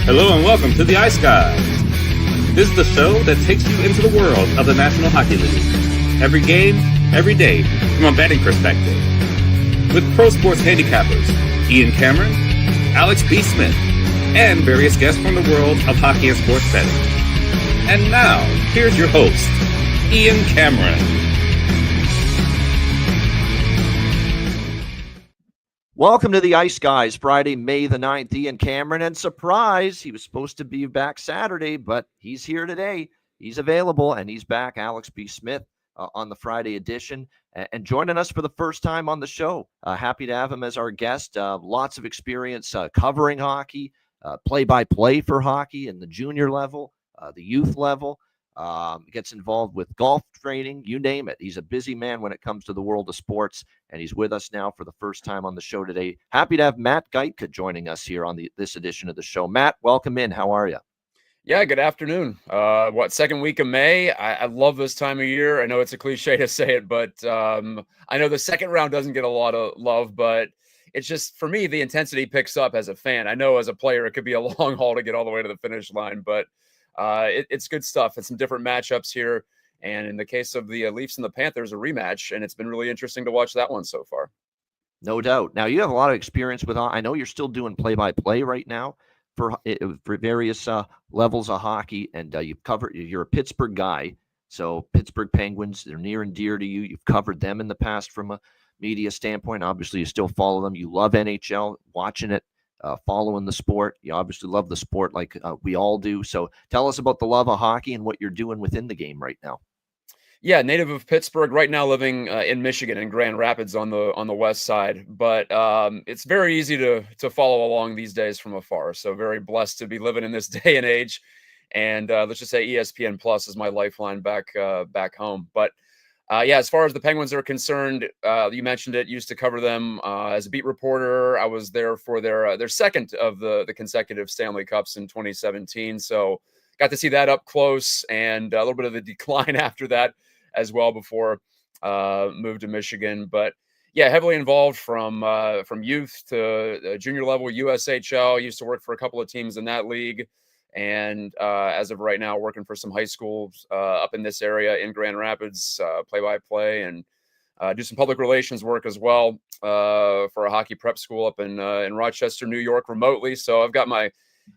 Hello and welcome to the Ice Guys. This is the show that takes you into the world of the National Hockey League. Every game, every day, from a betting perspective. With pro sports handicappers, Ian Cameron, Alex B. Smith, and various guests from the world of hockey and sports betting. And now, here's your host, Ian Cameron. Welcome to the Ice Guys, Friday, May the 9th. Ian Cameron, and surprise, he was supposed to be back Saturday, but he's here today. He's available, and he's back, Alex B. Smith, on the Friday edition, and joining us for the first time on the show. Happy to have him as our guest. Lots of experience covering hockey, play-by-play for hockey in the junior level, the youth level. Gets involved with golf training, you name it. He's a busy man when it comes to the world of sports, and he's with us now for the first time on the show today. Happy to have Matt Geitka joining us here on this edition of the show. Matt, welcome in. How are you? Yeah, good afternoon. Second week of May? I love this time of year. I know it's a cliche to say it, but I know the second round doesn't get a lot of love, but it's just, for me, the intensity picks up as a fan. I know as a player, it could be a long haul to get all the way to the finish line, but it's good stuff. It's some different matchups here. And in the case of the Leafs and the Panthers, a rematch, and it's been really interesting to watch that one so far. No doubt. Now, you have a lot of experience with, I know you're still doing play-by-play right now for various levels of hockey, and you're a Pittsburgh guy. So Pittsburgh Penguins, they're near and dear to you. You've covered them in the past from a media standpoint. Obviously, you still follow them. You love NHL, watching it. Following the sport. You obviously love the sport like we all do. So tell us about the love of hockey and what you're doing within the game right now. Yeah, native of Pittsburgh, right now living in Michigan in Grand Rapids on the west side. But it's very easy to follow along these days from afar. So very blessed to be living in this day and age. And let's just say ESPN Plus is my lifeline back home. But as far as the Penguins are concerned, you mentioned it, used to cover them as a beat reporter. I was there for their second of the consecutive Stanley Cups in 2017. So got to see that up close, and a little bit of the decline after that as well before moved to Michigan. But yeah, heavily involved from youth to junior level, USHL. Used to work for a couple of teams in that league. And as of right now, working for some high schools up in this area in Grand Rapids, play-by-play, and do some public relations work as well for a hockey prep school up in Rochester, New York, remotely. So I've got my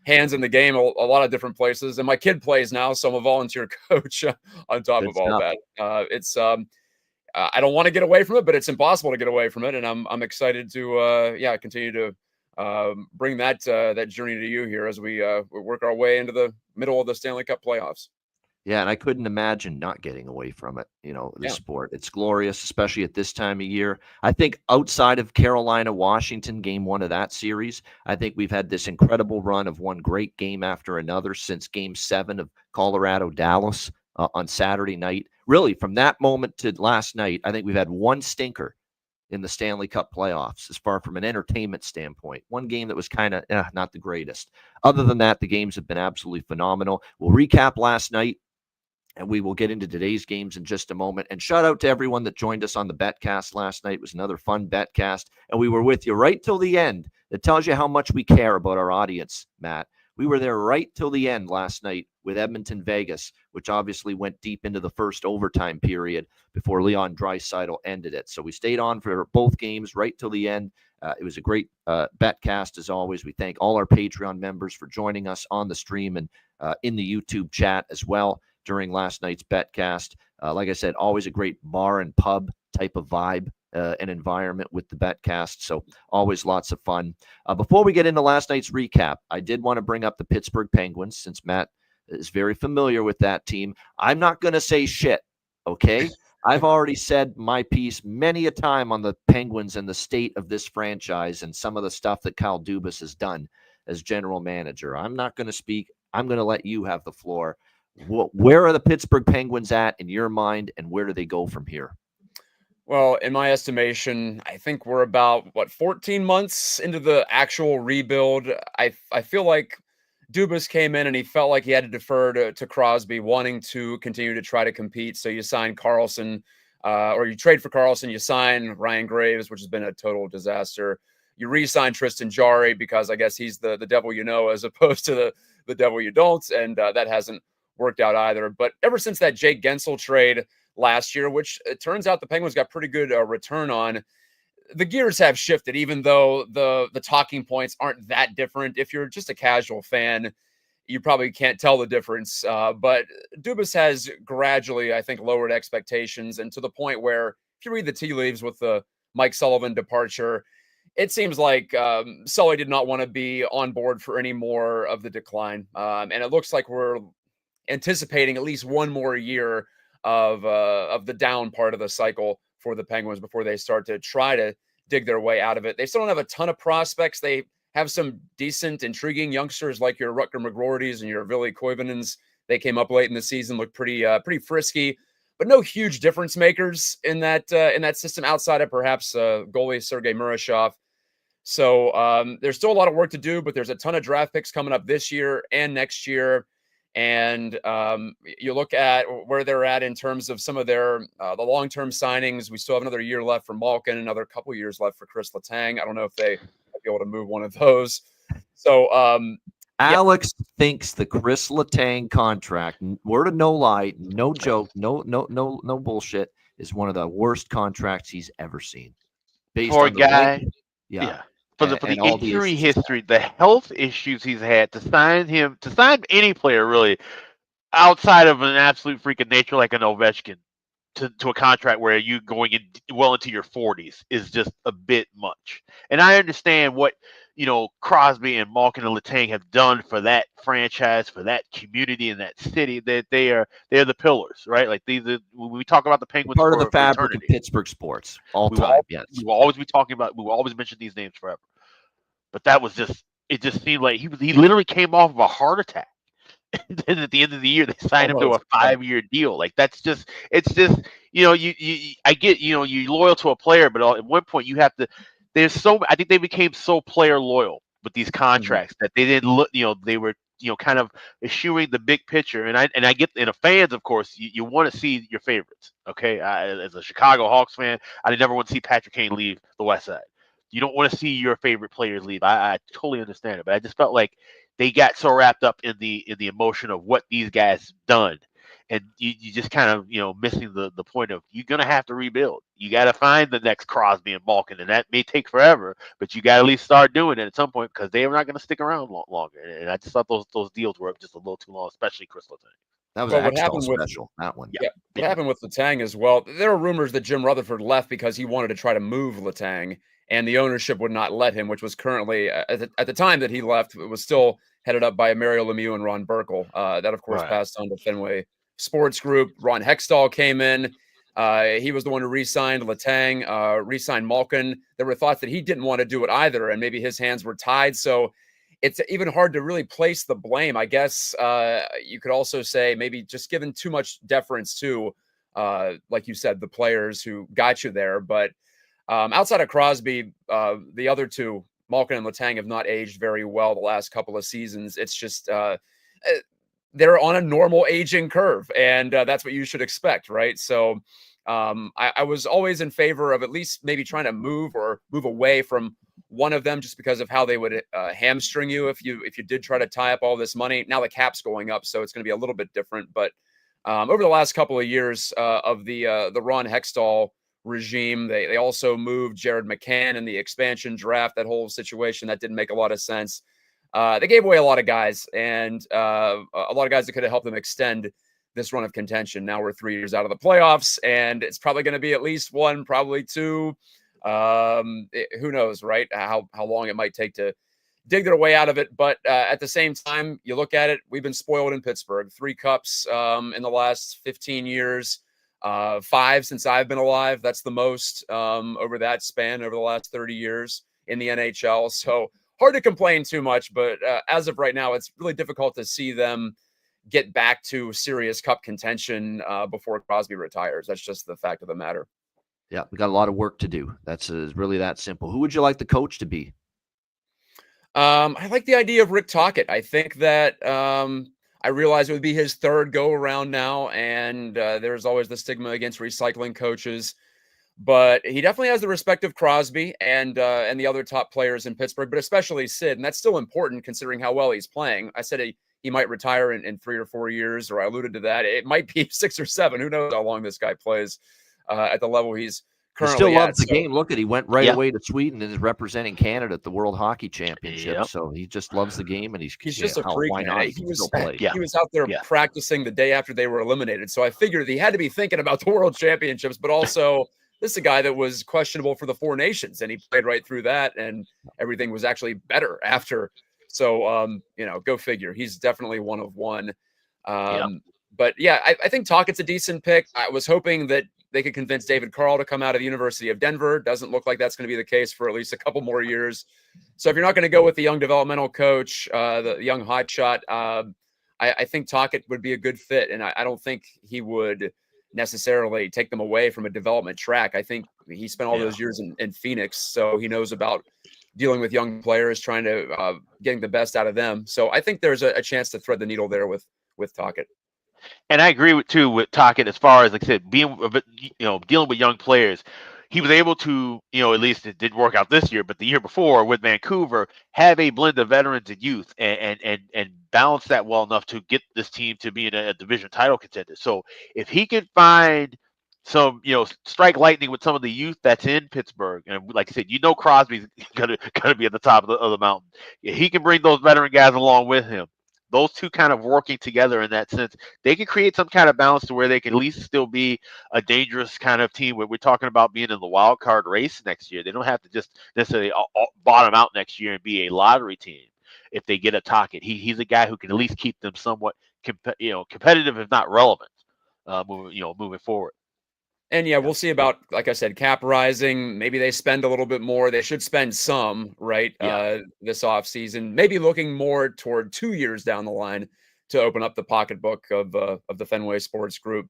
hands in the game a lot of different places. And my kid plays now, so I'm a volunteer coach on top of all that. It's I don't want to get away from it, but it's impossible to get away from it. And I'm excited to continue to bring that journey to you here as we work our way into the middle of the Stanley Cup playoffs. Yeah, and I couldn't imagine not getting away from it. Sport. It's glorious, especially at this time of year. I think outside of Carolina, Washington, game one of that series, I think we've had this incredible run of one great game after another since game 7 of Colorado, Dallas on Saturday night. Really, from that moment to last night, I think we've had one stinker in the Stanley Cup playoffs, as far from an entertainment standpoint. One game that was kind of not the greatest. Other than that, the games have been absolutely phenomenal. We'll recap last night, and we will get into today's games in just a moment. And shout out to everyone that joined us on the Betcast last night. It was another fun Betcast, and we were with you right till the end. It tells you how much we care about our audience, Matt. We were there right till the end last night with Edmonton, Vegas, which obviously went deep into the first overtime period before Leon Draisaitl ended it. So we stayed on for both games right till the end. It was a great Betcast, as always. We thank all our Patreon members for joining us on the stream and in the YouTube chat as well during last night's Betcast. Like I said, always a great bar and pub type of vibe and environment with the Betcast. So always lots of fun. Before we get into last night's recap, I did want to bring up the Pittsburgh Penguins, since Matt is very familiar with that team. I'm not going to say shit, okay? I've already said my piece many a time on the Penguins and the state of this franchise and some of the stuff that Kyle Dubas has done as general manager. I'm not going to speak. I'm going to let you have the floor. Where are the Pittsburgh Penguins at in your mind, and where do they go from here? Well, in my estimation, I think we're about, 14 months into the actual rebuild. I feel like Dubas came in and he felt like he had to defer to Crosby, wanting to continue to try to compete. So you sign Carlson, or you trade for Carlson, you sign Ryan Graves, which has been a total disaster. you re-sign Tristan Jarry because I guess he's the devil you know as opposed to the devil you don't, and that hasn't worked out either. But ever since that Jake Gensel trade last year, which it turns out the Penguins got pretty good return on, the gears have shifted, even though the talking points aren't that different. If you're just a casual fan, you probably can't tell the difference. But Dubas has gradually, I think, lowered expectations, and to the point where if you read the tea leaves with the Mike Sullivan departure, it seems like Sully did not want to be on board for any more of the decline. And it looks like we're anticipating at least one more year of the down part of the cycle for the Penguins before they start to try to dig their way out of it. They still don't have a ton of prospects. They have some decent, intriguing youngsters like your Rutger McGroartys and your Ville Koivunens. They came up late in the season, looked pretty frisky, but no huge difference makers in that system outside of perhaps goalie Sergei Murashov. So there's still a lot of work to do, but there's a ton of draft picks coming up this year and next year. And you look at where they're at in terms of some of their the long-term signings. We still have another year left for Malkin, another couple years left for Chris Letang. I don't know if they might be able to move one of those. So Alex thinks the Chris Letang contract, word of no lie, no joke, no bullshit, is one of the worst contracts he's ever seen. Based for a guy, yeah. For the injury history, the health issues he's had, to sign any player really outside of an absolute freak of nature like an Ovechkin to a contract where you're going in well into your 40s is just a bit much. And I understand what Crosby and Malkin and Letang have done for that franchise, for that community and that city. That they're the pillars, right? Like when we talk about the Penguins, part of the fabric of Pittsburgh sports, all time. Yes, we will always be talking about. We will always mention these names forever. But that was it just seemed like he literally came off of a heart attack. And then at the end of the year, they signed him to a 5-year deal. Like I get, you're loyal to a player, but at one point you have to, I think they became so player loyal with these contracts that they didn't look, they were, kind of eschewing the big picture. And I get, and the fans, of course, you want to see your favorites. Okay. As a Chicago Hawks fan, I never want to see Patrick Kane leave the West Side. You don't want to see your favorite players leave. I totally understand it, but I just felt like they got so wrapped up in the emotion of what these guys done, and you just kind of missing the point of you're gonna have to rebuild. You got to find the next Crosby and Malkin, and that may take forever, but you got to at least start doing it at some point because they are not going to stick around longer. And I just thought those deals were just a little too long, especially Chris Letang. That was an XL special. That one. Yeah. What happened with Letang as well? There are rumors that Jim Rutherford left because he wanted to try to move Letang, and the ownership would not let him, which was currently at the time that he left, it was still headed up by Mario Lemieux and Ron Burkle. That, of course, passed on to Fenway Sports Group. Ron Hextall came in. He was the one who re-signed Letang, re-signed Malkin. There were thoughts that he didn't want to do it either, and maybe his hands were tied. So it's even hard to really place the blame. I guess you could also say maybe just given too much deference to, like you said, the players who got you there. But outside of Crosby, the other two, Malkin and Letang, have not aged very well the last couple of seasons. It's just they're on a normal aging curve, and that's what you should expect, right? So I was always in favor of at least maybe trying to move away from one of them just because of how they would hamstring you if you did try to tie up all this money. Now the cap's going up, so it's going to be a little bit different. But over the last couple of years of the Ron Hextall regime, they also moved Jared McCann in the expansion draft. That whole situation that didn't make a lot of sense. They gave away a lot of guys, and a lot of guys that could have helped them extend this run of contention. Now we're 3 years out of the playoffs, and it's probably going to be at least one, probably two. Who knows, right? How long it might take to dig their way out of it. But at the same time, you look at it, we've been spoiled in Pittsburgh. 3 cups in the last 15 years. 5 since I've been alive. That's the most over that span over the last 30 years in the NHL. So hard to complain too much, but as of right now, it's really difficult to see them get back to serious cup contention before Crosby retires. That's just the fact of the matter. Yeah, we got a lot of work to do. That's really that simple. Who would you like the coach to be? I like the idea of Rick Tocchet. I think that I realize it would be his 3rd go around now, and there's always the stigma against recycling coaches. But he definitely has the respect of Crosby and the other top players in Pittsburgh, but especially Sid. And that's still important considering how well he's playing. I said he might retire in 3 or 4 years, or I alluded to that. It might be 6 or 7. Who knows how long this guy plays at the level he's currently still loves the So, game. Look at he went right away to Sweden and is representing Canada at the World Hockey Championship. So he just loves the game, and he's just a freak. Why not? He was out there practicing the day after they were eliminated. So I figured he had to be thinking about the World Championships, but also this is a guy that was questionable for the Four Nations, and he played right through that, and everything was actually better after. So, go figure. He's definitely one of one. But yeah, I think Tockett's a decent pick. I was hoping that they could convince David Carl to come out of the University of Denver. Doesn't look like that's going to be the case for at least a couple more years. So if you're not going to go with the young developmental coach, the young hotshot, I think Tocchet would be a good fit. And I don't think he would necessarily take them away from a development track. I think he spent all those years in Phoenix, so he knows about dealing with young players, trying to getting the best out of them. So I think there's a chance to thread the needle there with Tocchet. And I agree with Tocchet as far as, like I said, dealing with young players. He was able to, at least it didn't work out this year, but the year before with Vancouver, have a blend of veterans and youth and balance that well enough to get this team to be in a division title contender. So if he can find some, strike lightning with some of the youth that's in Pittsburgh, and like I said, Crosby's gonna be at the top of the mountain. If he can bring those veteran guys along with him, those two kind of working together in that sense, they can create some kind of balance to where they can at least still be a dangerous kind of team. Where we're talking about being in the wild card race next year. They don't have to just necessarily bottom out next year and be a lottery team if they get a Tocchet. He's a guy who can at least keep them somewhat competitive, if not relevant, moving forward. And we'll see about, like I said, cap rising. Maybe they spend a little bit more. They should spend some, right? This offseason. Maybe looking more toward 2 years down the line to open up the pocketbook of the Fenway Sports Group.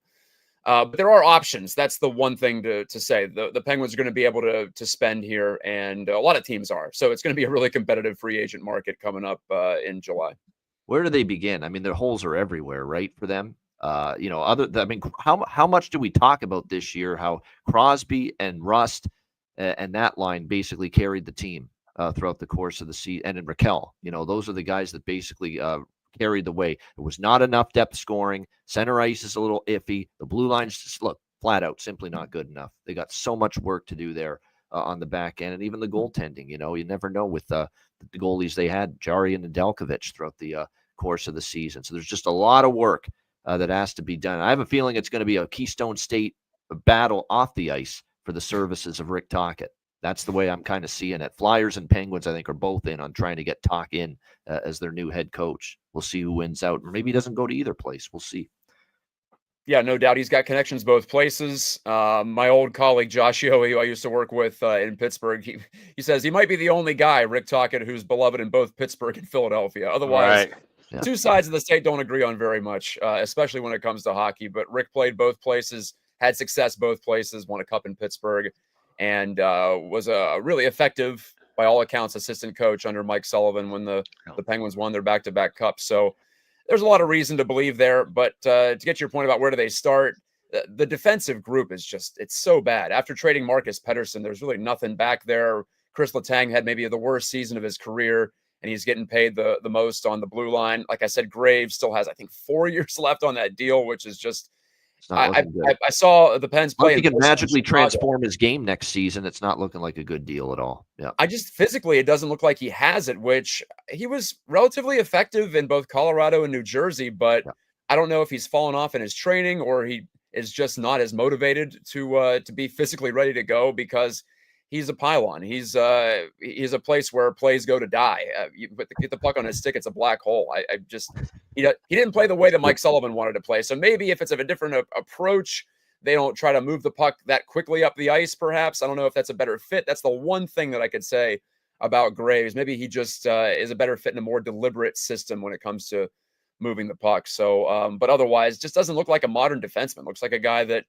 But there are options. That's the one thing to say. The Penguins are going to be able to spend here, and a lot of teams are. So it's going to be a really competitive free agent market coming up in July. Where do they begin? I mean, their holes are everywhere, right, for them? How much do we talk about this year? How Crosby and Rust and that line basically carried the team throughout the course of the season, and in Raquel, those are the guys that basically carried the way. It was not enough depth scoring. Center ice is a little iffy. The blue lines just look flat out simply not good enough. They got so much work to do there on the back end, and even the goaltending. You never know with the goalies they had, Jari and Nedeljkovic, throughout the course of the season. So there's just a lot of work that has to be done. I have a feeling it's going to be a Keystone State battle off the ice for the services of Rick Tocchet. That's the way I'm kind of seeing it. Flyers and Penguins, I think, are both in on trying to get Tocchet in as their new head coach. We'll see who wins out. Or maybe he doesn't go to either place. We'll see. Yeah, no doubt. He's got connections both places. My old colleague, Josh Yohe, who I used to work with in Pittsburgh, he says he might be the only guy, Rick Tocchet, who's beloved in both Pittsburgh and Philadelphia. Otherwise, two sides of the state don't agree on very much, especially when it comes to hockey. But Rick played both places, had success both places, won a cup in Pittsburgh, and was a really effective, by all accounts, assistant coach under Mike Sullivan when the Penguins won their back-to-back cups. So there's a lot of reason to believe there. But to get to your point about where do they start, the defensive group is it's so bad. After trading Marcus Pettersson, there's really nothing back there. Chris Letang had maybe the worst season of his career, and he's getting paid the most on the blue line. Like I said, Graves still has, I think, 4 years left on that deal, which is just I saw the Pens play. He can magically transform his game next season. It's not looking like a good deal at all. Yeah, I just physically, it doesn't look like he has it, which he was relatively effective in both Colorado and New Jersey, but I don't know if he's fallen off in his training or he is just not as motivated to be physically ready to go because he's a pylon. He's a place where plays go to die. You get the puck on his stick, it's a black hole. He didn't play the way that Mike Sullivan wanted to play. So maybe if it's of a different approach, they don't try to move the puck that quickly up the ice, perhaps. I don't know if that's a better fit. That's the one thing that I could say about Graves. Maybe he just is a better fit in a more deliberate system when it comes to moving the puck. So, but otherwise, just doesn't look like a modern defenseman. Looks like a guy that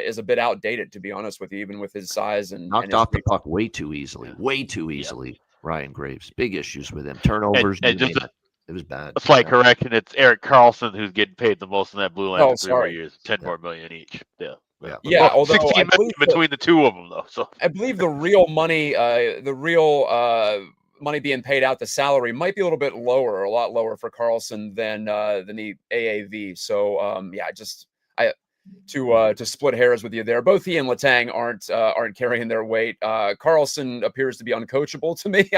is a bit outdated, to be honest with you, even with his size and knocked off the puck way too easily. Ryan Graves, big issues with him, turnovers. And just it was bad. A slight correction: it's Erik Karlsson who's getting paid the most in that blue line for 3 more years, $10 more million each. Yeah, Yeah, Well, although 16 I million believe between the two of them, though. So I believe the real money being paid out, the salary might be a little bit lower, a lot lower for Carlson than the AAV. So yeah, I to split hairs with you there. Both he and Letang aren't carrying their weight. Carlson appears to be uncoachable to me.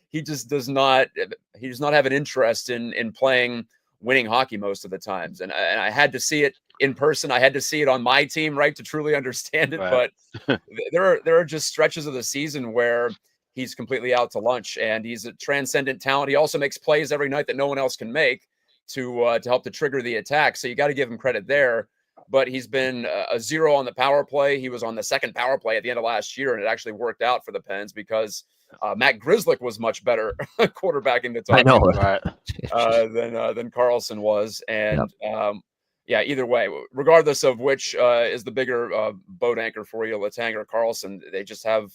He just does not have an interest in playing winning hockey most of the times. And I had to see it in person. I had to see it on my team, right, to truly understand it. Right. But there are just stretches of the season where he's completely out to lunch, and he's a transcendent talent. He also makes plays every night that no one else can make to help to trigger the attack. So you got to give him credit there. But he's been a zero on the power play. He was on the second power play at the end of last year, and it actually worked out for the Pens because Matt Grzelcyk was much better quarterbacking the I know than Carlson was. And yeah, either way, regardless of which is the bigger boat anchor for you, Letang or Carlson, they just have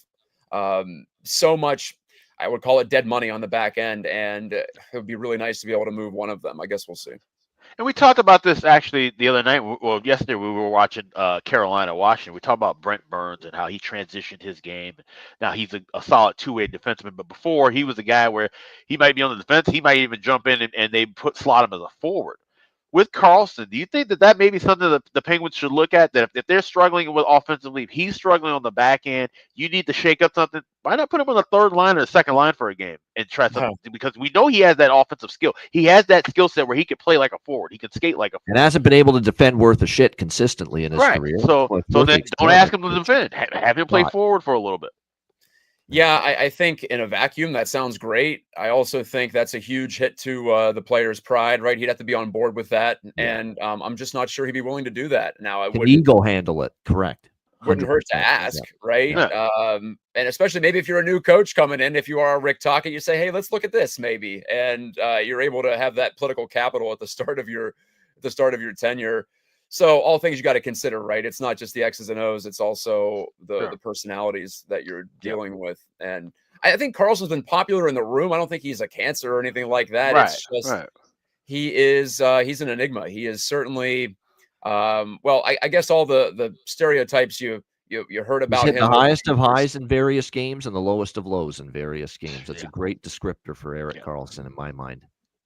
so much, I would call it dead money on the back end, and it would be really nice to be able to move one of them. I guess we'll see. And we talked about this actually the other night. Well, yesterday we were watching Carolina, Washington. We talked about Brent Burns and how he transitioned his game. Now he's a solid two-way defenseman, but before he was a guy where he might be on the defense, he might even jump in and they slot him as a forward. With Carlson, do you think that may be something that the Penguins should look at? That if they're struggling with offensively, if he's struggling on the back end, you need to shake up something. Why not put him on the third line or the second line for a game and try something? Because we know he has that offensive skill. He has that skill set where he can play like a forward. He can skate like a forward. And hasn't been able to defend worth a shit consistently in his career. So then don't ask him to defend. Have him play forward for a little bit. Yeah, I think in a vacuum, that sounds great. I also think that's a huge hit to the player's pride, right? He'd have to be on board with that. And I'm just not sure he'd be willing to do that. Now, Can ego handle it, correct. Wouldn't hurt to ask, right? And especially maybe if you're a new coach coming in, if you are Rick Tocchet, you say, hey, let's look at this maybe. And you're able to have that political capital at the start of your tenure. So all things you got to consider, right? It's not just the X's and O's. It's also the personalities that you're dealing with. And I think Carlson's been popular in the room. I don't think he's a cancer or anything like that. It's just he is he's an enigma. He is certainly well, I guess all the stereotypes you heard about him. Him. The highest of highs in various games and the lowest of lows in various games. That's a great descriptor for Erik Karlsson in my mind.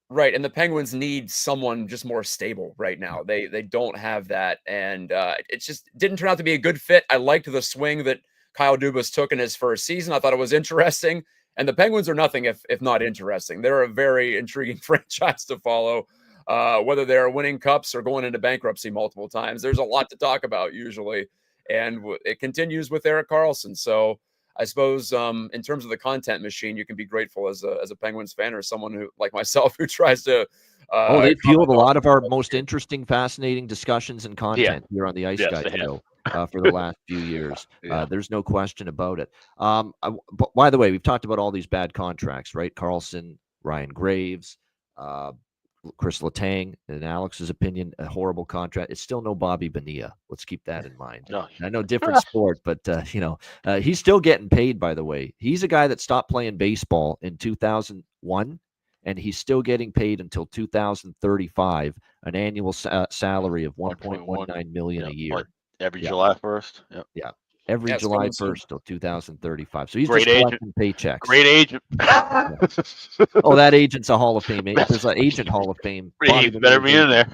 Right, and the Penguins need someone just more stable right now. They don't have that, and it just didn't turn out to be a good fit. I liked the swing that Kyle Dubas took in his first season. I thought it was interesting, and the Penguins are nothing if not interesting. They're a very intriguing franchise to follow, whether they're winning cups or going into bankruptcy multiple times. There's a lot to talk about usually, and it continues with Erik Karlsson. So I suppose in terms of the content machine, you can be grateful as a Penguins fan or someone who, like myself, who tries to. They fueled a lot of our most interesting, fascinating discussions and content here on the Ice Guy Show for the last few years. There's no question about it. But by the way, we've talked about all these bad contracts, right? Karlsson, Ryan Graves, Chris Letang, in Alex's opinion, a horrible contract. It's still no Bobby Bonilla. Let's keep that in mind. No. I know different sport, but he's still getting paid, by the way. He's a guy that stopped playing baseball in 2001, and he's still getting paid until 2035, an annual salary of $1.19 million a year. Every July 1st. Yeah. Every July 1st till 2035. So he's great just agent. collecting paychecks. Great agent. Oh, that agent's a Hall of Fame. There's an agent Hall of Fame. He better be in there.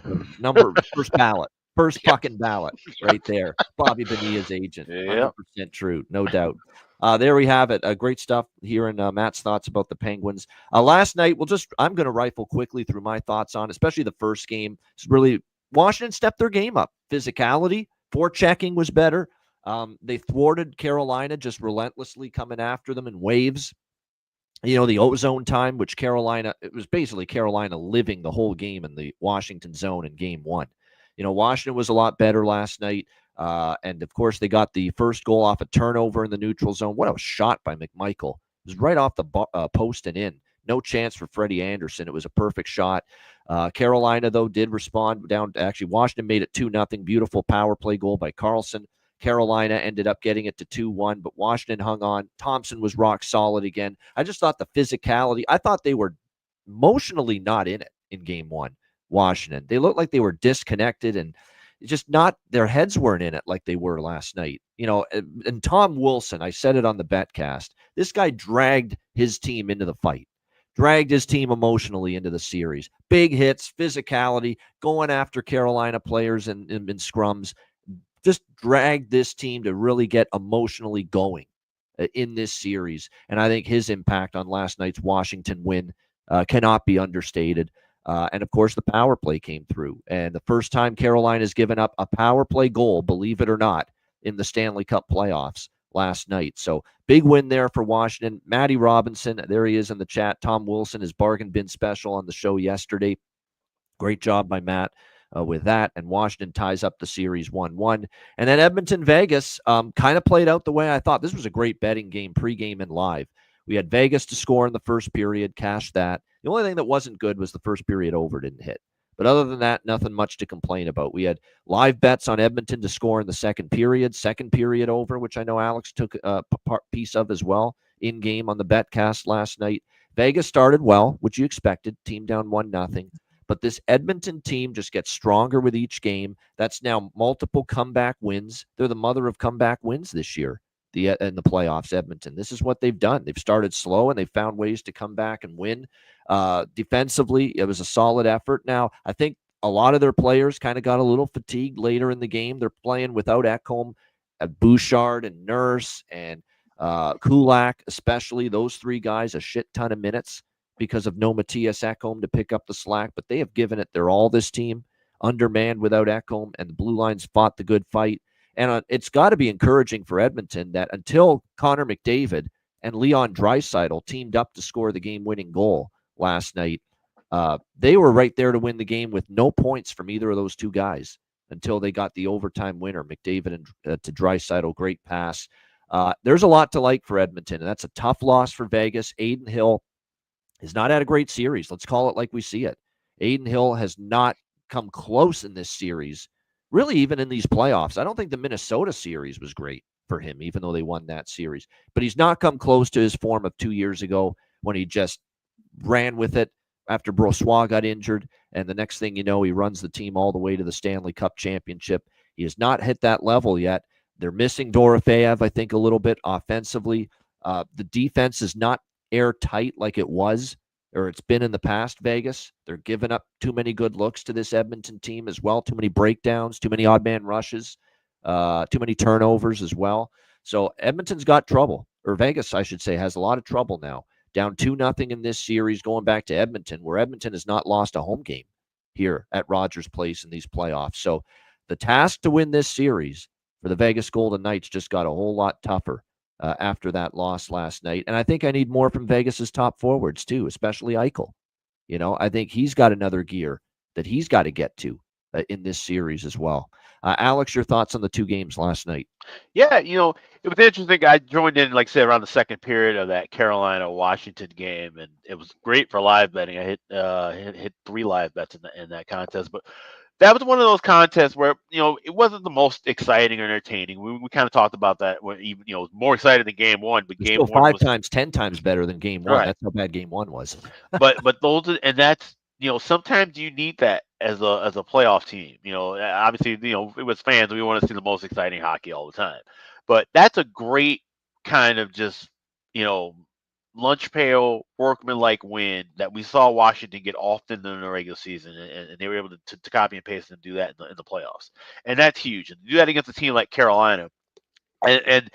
First ballot. First fucking ballot right there. Bobby Bonilla's agent. 100% true. No doubt. There we have it. Great stuff hearing Matt's thoughts about the Penguins. Last night, I'm going to rifle quickly through my thoughts on, especially the first game. It's really Washington stepped their game up. Physicality, forechecking was better. They thwarted Carolina, just relentlessly coming after them in waves. The ozone time, which it was basically Carolina living the whole game in the Washington zone in game one. Washington was a lot better last night. And of course, they got the first goal off a turnover in the neutral zone. What a shot by McMichael. It was right off the post and in. No chance for Freddie Anderson. It was a perfect shot. Carolina, though, did respond down. Actually, Washington made it 2-0. Beautiful power play goal by Karlsson. Carolina ended up getting it to 2-1, but Washington hung on. Thompson was rock solid again. I just thought the physicality, I thought they were emotionally not in it in game one, Washington. They looked like they were disconnected, and just not, their heads weren't in it like they were last night. And Tom Wilson, I said it on the Betcast, this guy dragged his team into the fight, dragged his team emotionally into the series. Big hits, physicality, going after Carolina players in scrums, just dragged this team to really get emotionally going in this series. And I think his impact on last night's Washington win cannot be understated. And of course, the power play came through. And the first time Carolina has given up a power play goal, believe it or not, in the Stanley Cup playoffs last night. So big win there for Washington. Matty Robinson, there he is in the chat. Tom Wilson, his bargain bin special on the show yesterday. Great job by Matt with that. And Washington ties up the series 1-1. And then Edmonton, Vegas kind of played out the way I thought. This was a great betting game, pregame and live. We had Vegas to score in the first period, cashed that. The only thing that wasn't good was the first period over didn't hit. But other than that, nothing much to complain about. We had live bets on Edmonton to score in the second period over, which I know Alex took a piece of as well in game on the Betcast last night. Vegas started well, which you expected, team down 1-0. But this Edmonton team just gets stronger with each game. That's now multiple comeback wins. They're the mother of comeback wins this year in the playoffs, Edmonton. This is what they've done. They've started slow, and they've found ways to come back and win. Defensively, it was a solid effort. Now, I think a lot of their players kind of got a little fatigued later in the game. They're playing without Ekholm, Bouchard, and Nurse, and Kulak, especially. Those three guys, a shit ton of minutes because of no Matthias Ekholm to pick up the slack. But they have given it their all, this team, undermanned without Ekholm, and the blue lines fought the good fight. And it's got to be encouraging for Edmonton that until Connor McDavid and Leon Draisaitl teamed up to score the game-winning goal last night, they were right there to win the game with no points from either of those two guys until they got the overtime winner, McDavid and to Draisaitl. Great pass. There's a lot to like for Edmonton, and that's a tough loss for Vegas. Adin Hill has not had a great series. Let's call it like we see it. Adin Hill has not come close in this series, really even in these playoffs. I don't think the Minnesota series was great for him, even though they won that series. But he's not come close to his form of 2 years ago when he just ran with it after Brossoit got injured. And the next thing you know, he runs the team all the way to the Stanley Cup championship. He has not hit that level yet. They're missing Dorofeyev, I think, a little bit offensively. The defense is not airtight like it was, or it's been in the past, Vegas. They're giving up too many good looks to this Edmonton team as well. Too many breakdowns, too many odd man rushes, too many turnovers as well. So Edmonton's got trouble, or Vegas, I should say, has a lot of trouble now. Down 2-0 in this series, going back to Edmonton, where Edmonton has not lost a home game here at Rogers Place in these playoffs. So the task to win this series for the Vegas Golden Knights just got a whole lot tougher after that loss last night. And I think I need more from Vegas's top forwards too, especially Eichel. I think he's got another gear that he's got to get to in this series as well. Alex, your thoughts on the two games last night? Yeah, it was interesting. I joined in, like I said, around the second period of that Carolina-Washington game, and it was great for live betting. I hit 3 live bets in that contest, but that was one of those contests where it wasn't the most exciting or entertaining. We kind of talked about that when even it was more exciting than game one, but it's game still one 5 times, 10 times better than game one. Right. That's how bad game one was. but those, and that's sometimes you need that as a playoff team. Obviously, it was fans. We want to see the most exciting hockey all the time, but that's a great kind of just lunch pail workman-like win that we saw Washington get often in the regular season, and they were able to copy and paste and do that in the playoffs, and that's huge. And do that against a team like Carolina, and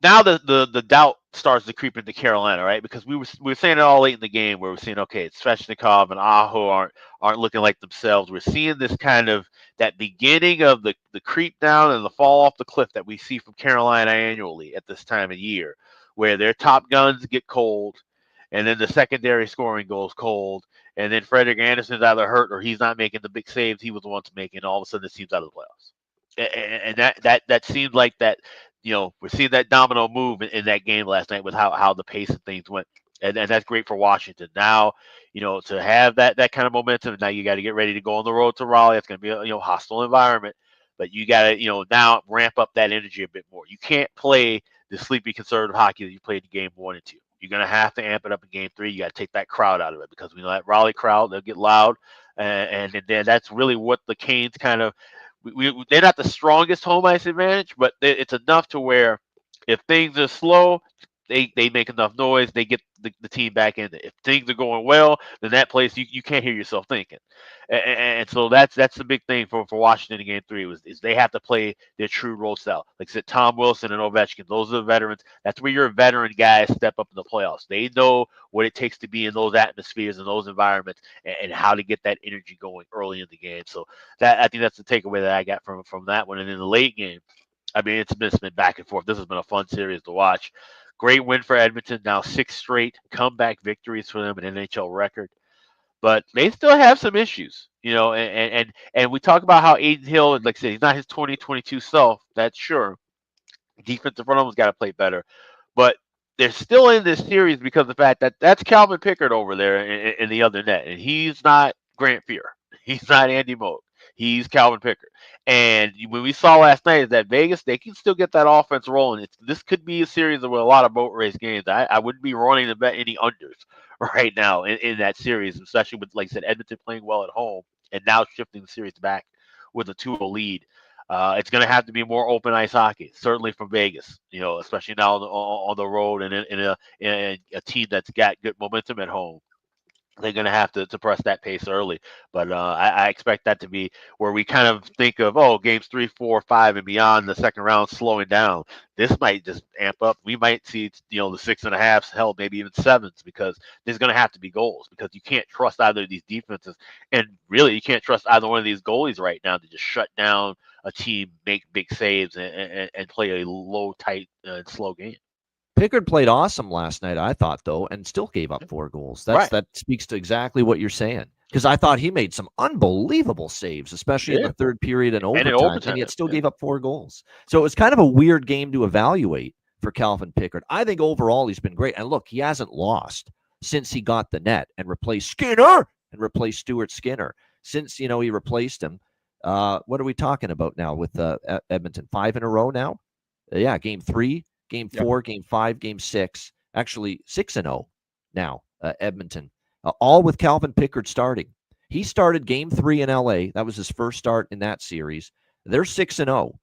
now the doubt starts to creep into Carolina, right? Because we were saying it all late in the game where we're saying, okay, it's Svechnikov and Aho aren't looking like themselves. We're seeing this kind of that beginning of the creep down and the fall off the cliff that we see from Carolina annually at this time of year, where their top guns get cold, and then the secondary scoring goes cold, and then Frederik Andersen's either hurt or he's not making the big saves he was once making, and all of a sudden this team's out of the playoffs. And that seemed like that. We're seeing that domino move in that game last night with how the pace of things went. And that's great for Washington. Now, to have that kind of momentum, now you got to get ready to go on the road to Raleigh. It's going to be a hostile environment, but you got to, now ramp up that energy a bit more. You can't play the sleepy conservative hockey that you played in game 1 and 2. You're going to have to amp it up in game 3. You got to take that crowd out of it, because we know that Raleigh crowd, they'll get loud. And then that's really what the Canes kind of they're not the strongest home ice advantage, but it's enough to where if things are slow, they make enough noise, they get the team back in. If things are going well, then that place you can't hear yourself thinking, and so that's the big thing for Washington in Game 3 is they have to play their true role style. Like I said, Tom Wilson and Ovechkin, those are the veterans. That's where your veteran guys step up in the playoffs. They know what it takes to be in those atmospheres and those environments, and how to get that energy going early in the game. So that I think that's the takeaway that I got from that one. And in the late game, I mean, it's been back and forth. This has been a fun series to watch. Great win for Edmonton. Now 6 straight comeback victories for them, an NHL record. But they still have some issues, and we talk about how Aiden Hill, like I said, he's not his 2022 self. That's sure. Defensive front of him's got to play better, but they're still in this series because of the fact that that's Calvin Pickard over there in the other net, and he's not Grant Fuhr. He's not Andy Moog. He's Calvin Pickard. And when we saw last night is that Vegas, they can still get that offense rolling. This could be a series with a lot of boat race games. I wouldn't be running to bet any unders right now in that series, especially with, like I said, Edmonton playing well at home and now shifting the series back with a 2-0 lead. It's going to have to be more open ice hockey, certainly from Vegas, especially now on the road and in a team that's got good momentum at home. They're going to have to press that pace early. But I expect that to be where we kind of think of, games 3, 4, 5, and beyond the second round slowing down. This might just amp up. We might see, the 6.5s, hell, maybe even 7s, because there's going to have to be goals because you can't trust either of these defenses. And really, you can't trust either one of these goalies right now to just shut down a team, make big saves, and play a low, tight, and slow game. Pickard played awesome last night, I thought, though, and still gave up 4 goals. That speaks to exactly what you're saying, because I thought he made some unbelievable saves, especially in the third period and overtime, and yet still gave up 4 goals. So it was kind of a weird game to evaluate for Calvin Pickard. I think overall he's been great. And look, he hasn't lost since he got the net and replaced Skinner and replaced Stuart Skinner. Since, he replaced him, what are we talking about now with Edmonton? 5 in a row now? Game 3. Game 4, Game 5, Game 6, actually 6-0 now, Edmonton, all with Calvin Pickard starting. He started Game 3 in LA. That was his first start in that series. They're 6-0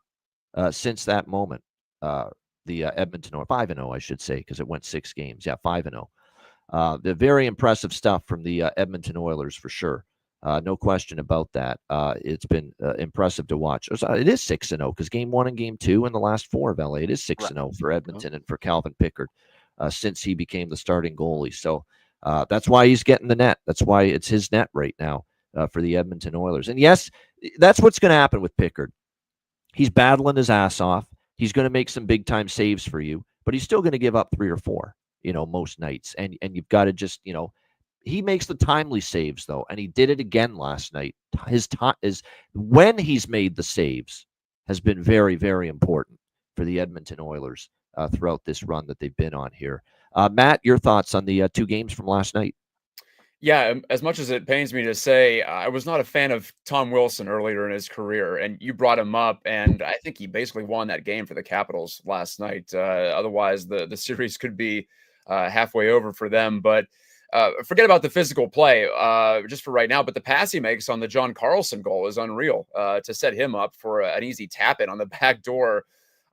since that moment. The Edmonton, or 5-0, I should say, because it went 6 games. 5-0. The very impressive stuff from the Edmonton Oilers for sure. No question about that. It's been impressive to watch. It is 6-0 because Game 1 and Game 2 and the last 4 of LA, it is 6-0 for Edmonton and for Calvin Pickard since he became the starting goalie. So that's why he's getting the net. That's why it's his net right now for the Edmonton Oilers. And yes, that's what's going to happen with Pickard. He's battling his ass off. He's going to make some big time saves for you, but he's still going to give up 3 or 4, most nights. And you've got to just, he makes the timely saves, though, and he did it again last night. His time is when he's made the saves has been very, very important for the Edmonton Oilers throughout this run that they've been on here. Matt, your thoughts on the 2 games from last night? Yeah, as much as it pains me to say, I was not a fan of Tom Wilson earlier in his career, and you brought him up, and I think he basically won that game for the Capitals last night. Otherwise, the series could be halfway over for them, but forget about the physical play just for right now, but the pass he makes on the John Carlson goal is unreal to set him up for an easy tap in on the back door.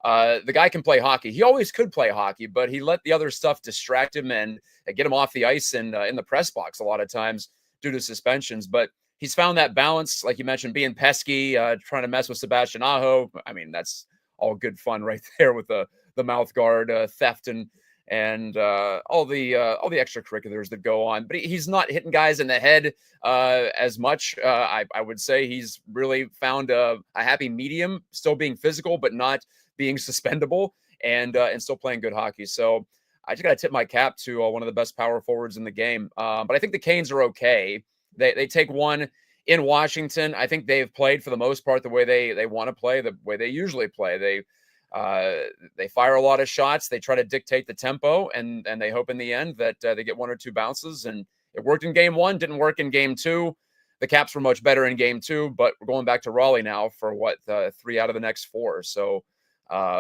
The guy can play hockey. He always could play hockey, but he let the other stuff distract him and get him off the ice and in the press box a lot of times due to suspensions. But he's found that balance, like you mentioned, being pesky, trying to mess with Sebastian Aho. I mean, that's all good fun right there with the mouth guard theft and all the extracurriculars that go on. But he's not hitting guys in the head as much. I would say he's really found a happy medium, still being physical, but not being suspendable and still playing good hockey. So I just got to tip my cap to one of the best power forwards in the game. But I think the Canes are okay. They take one in Washington. I think they've played for the most part the way they want to play, the way they usually play. They fire a lot of shots. They try to dictate the tempo, and they hope in the end that they get 1 or 2 bounces. And it worked in Game 1, didn't work in Game 2. The Caps were much better in Game 2, but we're going back to Raleigh now for 3 out of the next 4. So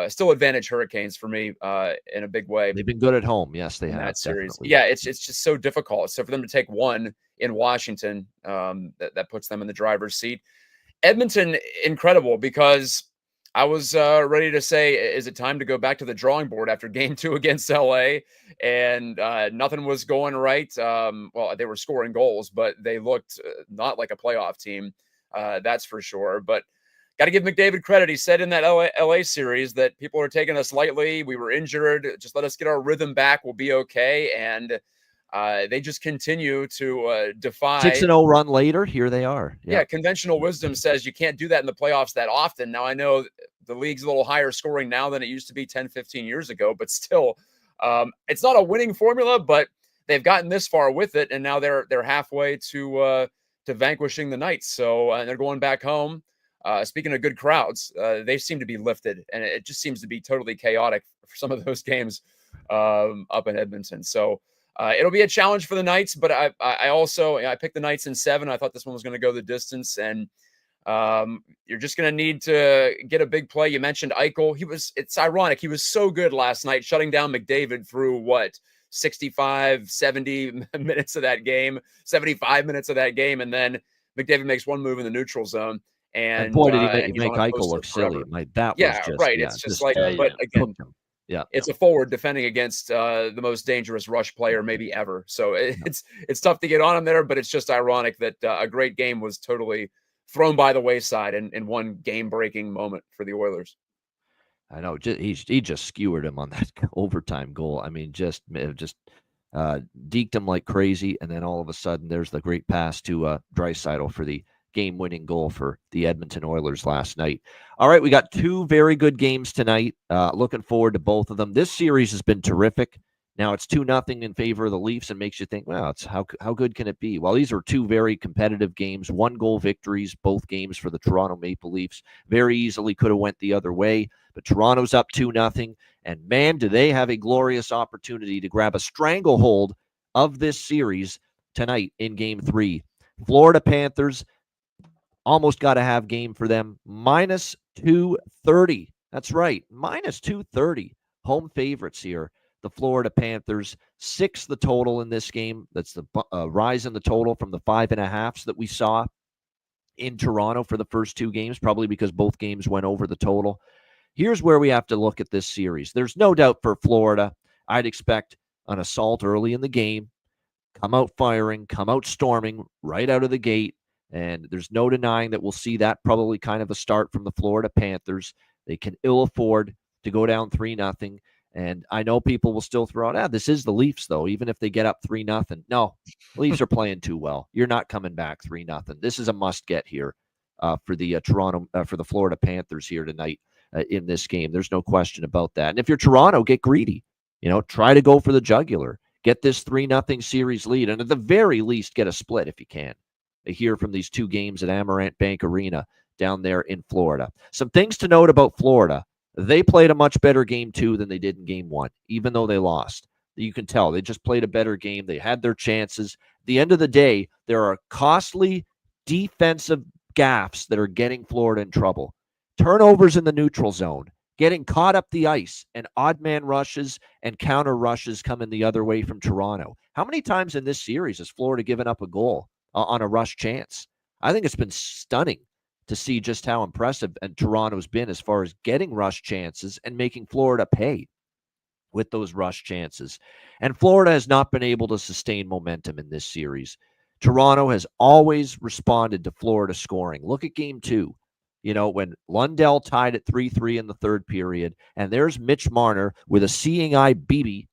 still advantage Hurricanes for me in a big way. They've been good at home. Yes, they have. That series. Definitely. Yeah, it's just so difficult. So for them to take 1 in Washington, that puts them in the driver's seat. Edmonton, incredible, because I was ready to say, is it time to go back to the drawing board after game 2 against LA? And nothing was going right. Well, they were scoring goals, but they looked not like a playoff team. That's for sure. But got to give McDavid credit. He said in that LA series that people are taking us lightly. We were injured. Just let us get our rhythm back. We'll be okay. And they just continue to defy 6-0 run later. Here they are. Yeah, conventional wisdom says you can't do that in the playoffs that often. Now, I know the league's a little higher scoring now than it used to be 10, 15 years ago, but still, it's not a winning formula, but they've gotten this far with it, and now they're halfway to vanquishing the Knights. So they're going back home. Speaking of good crowds, they seem to be lifted, and it just seems to be totally chaotic for some of those games up in Edmonton. So it'll be a challenge for the Knights, but I also I picked the Knights in 7. I thought this one was going to go the distance, and you're just going to need to get a big play. You mentioned Eichel. It's ironic. He was so good last night, shutting down McDavid through 65, 70 minutes of that game, 75 minutes of that game, and then McDavid makes one move in the neutral zone. And boy, did he make on a Eichel look silly. That yeah, was just right. It's just like, but again, it's a forward defending against the most dangerous rush player maybe ever. So it's tough to get on him there, but it's just ironic that a great game was totally thrown by the wayside in one game-breaking moment for the Oilers. I know. He just skewered him on that overtime goal. I mean, just deked him like crazy, and then all of a sudden, there's the great pass to Draisaitl for the game-winning goal for the Edmonton Oilers last night. All right, we got 2 very good games tonight. Looking forward to both of them. This series has been terrific. Now it's 2-0 in favor of the Leafs, and makes you think, well, it's how good can it be? Well, these are 2 very competitive games, 1-goal victories, both games for the Toronto Maple Leafs. Very easily could have went the other way, but Toronto's up 2-0, and man, do they have a glorious opportunity to grab a stranglehold of this series tonight in Game 3. Florida Panthers, almost got to have game for them. Minus 230. That's right. Minus 230. Home favorites here. The Florida Panthers. 6 the total in this game. That's the rise in the total from the 5.5s that we saw in Toronto for the first 2 games, probably because both games went over the total. Here's where we have to look at this series. There's no doubt for Florida, I'd expect an assault early in the game. Come out firing, come out storming right out of the gate. And there's no denying that we'll see that probably kind of a start from the Florida Panthers. They can ill afford to go down 3-0. And I know people will still throw out, this is the Leafs, though, even if they get up 3-0. No, Leafs are playing too well. You're not coming back 3-0. This is a must-get here for the for the Florida Panthers here tonight in this game. There's no question about that. And if you're Toronto, get greedy. Try to go for the jugular. Get this 3-0 series lead, and at the very least, get a split if you can. Here from these 2 games at Amarant Bank Arena down there in Florida. Some things to note about Florida. They played a much better game 2 than they did in game 1, even though they lost. You can tell they just played a better game. They had their chances. At the end of the day, there are costly defensive gaffes that are getting Florida in trouble. Turnovers in the neutral zone, getting caught up the ice, and odd man rushes and counter rushes coming the other way from Toronto. How many times in this series has Florida given up a goal on a rush chance? I think it's been stunning to see just how impressive and Toronto's been as far as getting rush chances and making Florida pay with those rush chances. And Florida has not been able to sustain momentum in this series. Toronto has always responded to Florida scoring. Look at game 2. When Lundell tied at 3-3 in the third period, and there's Mitch Marner with a seeing eye BB,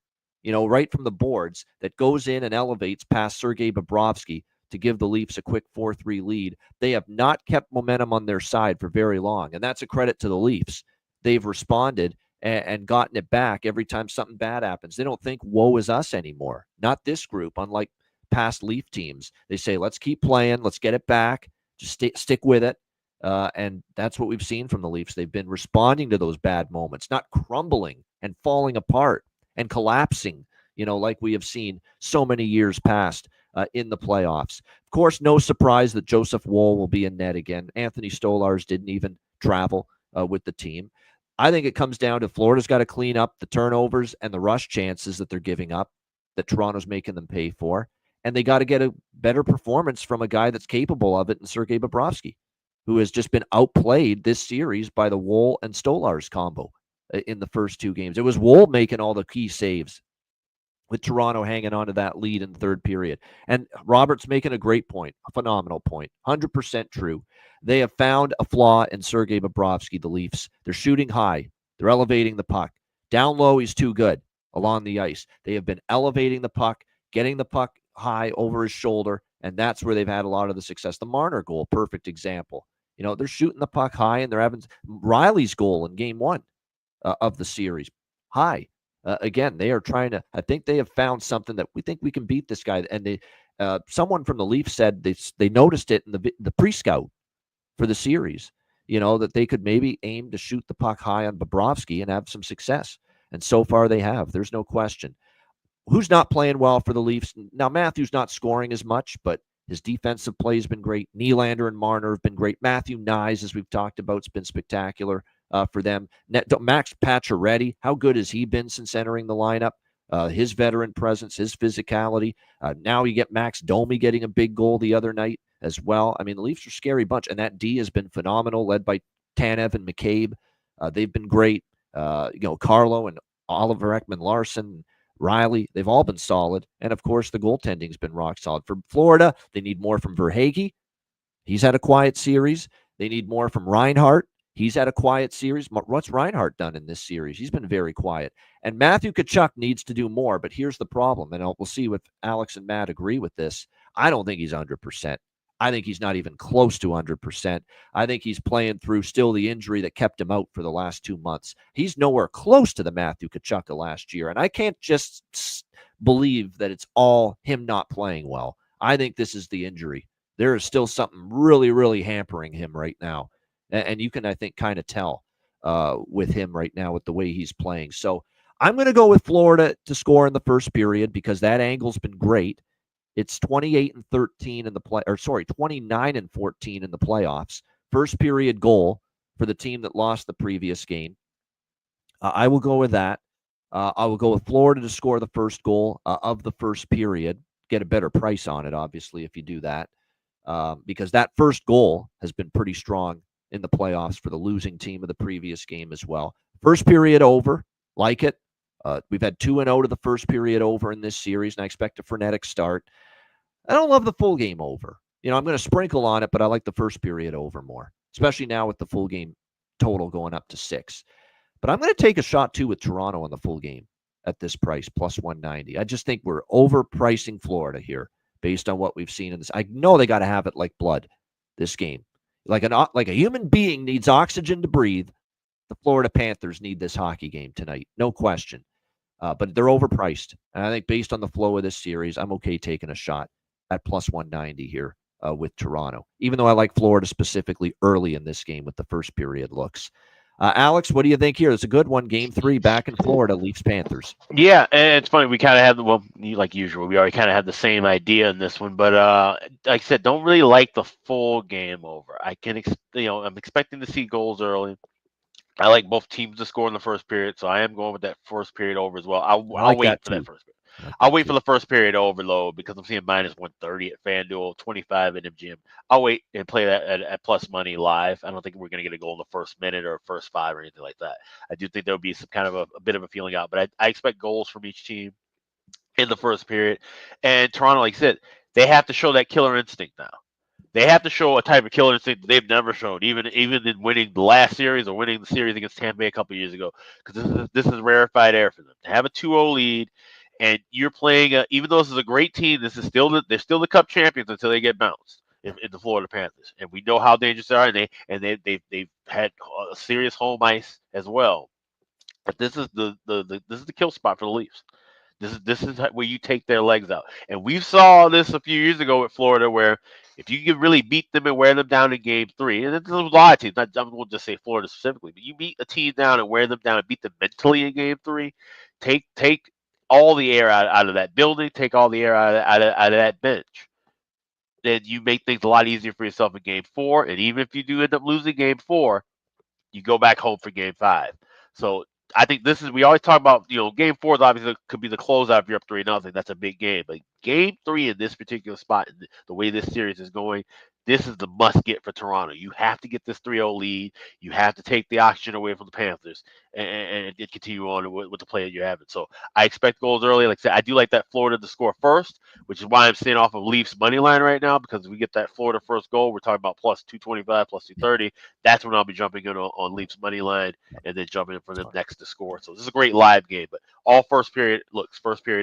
right from the boards that goes in and elevates past Sergei Bobrovsky to give the Leafs a quick 4-3 lead. They have not kept momentum on their side for very long, and that's a credit to the Leafs. They've responded and gotten it back every time something bad happens. They don't think, woe is us anymore. Not this group, unlike past Leaf teams. They say, let's keep playing, let's get it back, just stick with it. And that's what we've seen from the Leafs. They've been responding to those bad moments, not crumbling and falling apart and collapsing, like we have seen so many years past in the playoffs. Of course, no surprise that Joseph Woll will be in net again. Anthony Stolarz didn't even travel with the team. I think it comes down to Florida's got to clean up the turnovers and the rush chances that they're giving up that Toronto's making them pay for. And they got to get a better performance from a guy that's capable of it in Sergei Bobrovsky. who has just been outplayed this series by the Woll and Stolarz combo in the first two games. It was Woll making all the key saves with Toronto hanging on to that lead in the third period. And Robert's making a great point, a phenomenal point, 100% true. They have found a flaw in Sergei Bobrovsky, the Leafs. They're shooting high. They're elevating the puck. Down low, he's too good along the ice. They have been elevating the puck, getting the puck high over his shoulder, and that's where they've had a lot of the success. The Marner goal, perfect example. They're shooting the puck high, and they're having Riley's goal in game one of the series high. Again, they are trying to. I think they have found something that we think we can beat this guy. And someone from the Leafs said they noticed it in the pre-scout for the series. That they could maybe aim to shoot the puck high on Bobrovsky and have some success. And so far they have. There's no question. Who's not playing well for the Leafs? Now, Matthew's not scoring as much, but his defensive play has been great. Nylander and Marner have been great. Matthew Nyes, as we've talked about, has been spectacular for them. Max Pacioretty, how good has he been since entering the lineup? His veteran presence, his physicality. Now you get Max Domi getting a big goal the other night as well. I mean, the Leafs are a scary bunch, and that D has been phenomenal, led by Tanev and McCabe. They've been great. Carlo and Oliver Ekman-Larsson, Riley, they've all been solid. And, of course, the goaltending's been rock solid. For Florida, they need more from Verhaeghe. He's had a quiet series. They need more from Reinhart. He's had a quiet series. What's Reinhart done in this series? He's been very quiet. And Matthew Tkachuk needs to do more, but here's the problem, and we'll see if Alex and Matt agree with this. I don't think he's 100%. I think he's not even close to 100%. I think he's playing through still the injury that kept him out for the last 2 months. He's nowhere close to the Matthew Tkachuk of last year, and I can't just believe that it's all him not playing well. I think this is the injury. There is still something really, really hampering him right now, and you can, I think, kind of tell with him right now with the way he's playing. So I'm going to go with Florida to score in the first period because that angle's been great. It's 28-13 in the 29-14 in the playoffs. First period goal for the team that lost the previous game. I will go with that. I will go with Florida to score the first goal of the first period. Get a better price on it, obviously, if you do that, because that first goal has been pretty strong in the playoffs for the losing team of the previous game as well. First period over, like it. We've had 2-0 to the first period over in this series, and I expect a frenetic start. I don't love the full game over. I'm going to sprinkle on it, but I like the first period over more, especially now with the full game total going up to 6. But I'm going to take a shot, too, with Toronto on the full game at this price, plus 190. I just think we're overpricing Florida here based on what we've seen in this. I know they got to have it like blood, this game. Like a human being needs oxygen to breathe. The Florida Panthers need this hockey game tonight, no question. But they're overpriced. And I think based on the flow of this series, I'm okay taking a shot at plus 190 here with Toronto, even though I like Florida specifically early in this game with the first period looks. Alex, what do you think here? It's a good one. Game 3 back in Florida, Leafs Panthers. Yeah, and it's funny. We kind of had, like usual, we already kind of had the same idea in this one. But like I said, don't really like the full game over. I'm expecting to see goals early. I like both teams to score in the first period, so I am going with that first period over as well. I'll wait for that first period. I'll wait for the first period overload because I'm seeing minus 130 at FanDuel, 25 at MGM. I'll wait and play that at plus money live. I don't think we're going to get a goal in the first minute or first 5 or anything like that. I do think there'll be some kind of a bit of a feeling out, but I expect goals from each team in the first period. And Toronto, like I said, they have to show that killer instinct now. They have to show a type of killer instinct they've never shown, even in winning the last series or winning the series against Tampa Bay a couple years ago, because this is rarefied air for them to have a 2-0 lead, and you're playing. Even though this is a great team, they're still the Cup champions until they get bounced in the Florida Panthers, and we know how dangerous they are, and they've had a serious home ice as well. But this is the kill spot for the Leafs. This is where you take their legs out, and we saw this a few years ago with Florida, where if you can really beat them and wear them down in Game 3, and there's a lot of teams, I won't just say Florida specifically, but you beat a team down and wear them down and beat them mentally in Game 3, take all the air out of that building, take all the air out of that bench. Then you make things a lot easier for yourself in Game 4, and even if you do end up losing Game 4, you go back home for Game 5. So I think we always talk about, Game 4 obviously could be the closeout if you're up 3-0. That's a big game. But Game 3 in this particular spot, the way this series is going, this is the must get for Toronto. You have to get this 3-0 lead. You have to take the oxygen away from the Panthers and continue on with the play that you're having. So I expect goals early. Like I said, I do like that Florida to score first, which is why I'm staying off of Leafs money line right now, because if we get that Florida first goal, we're talking about plus 225, plus 230. That's when I'll be jumping in on Leafs money line and then jumping in for the next to score. So this is a great live game, but all first period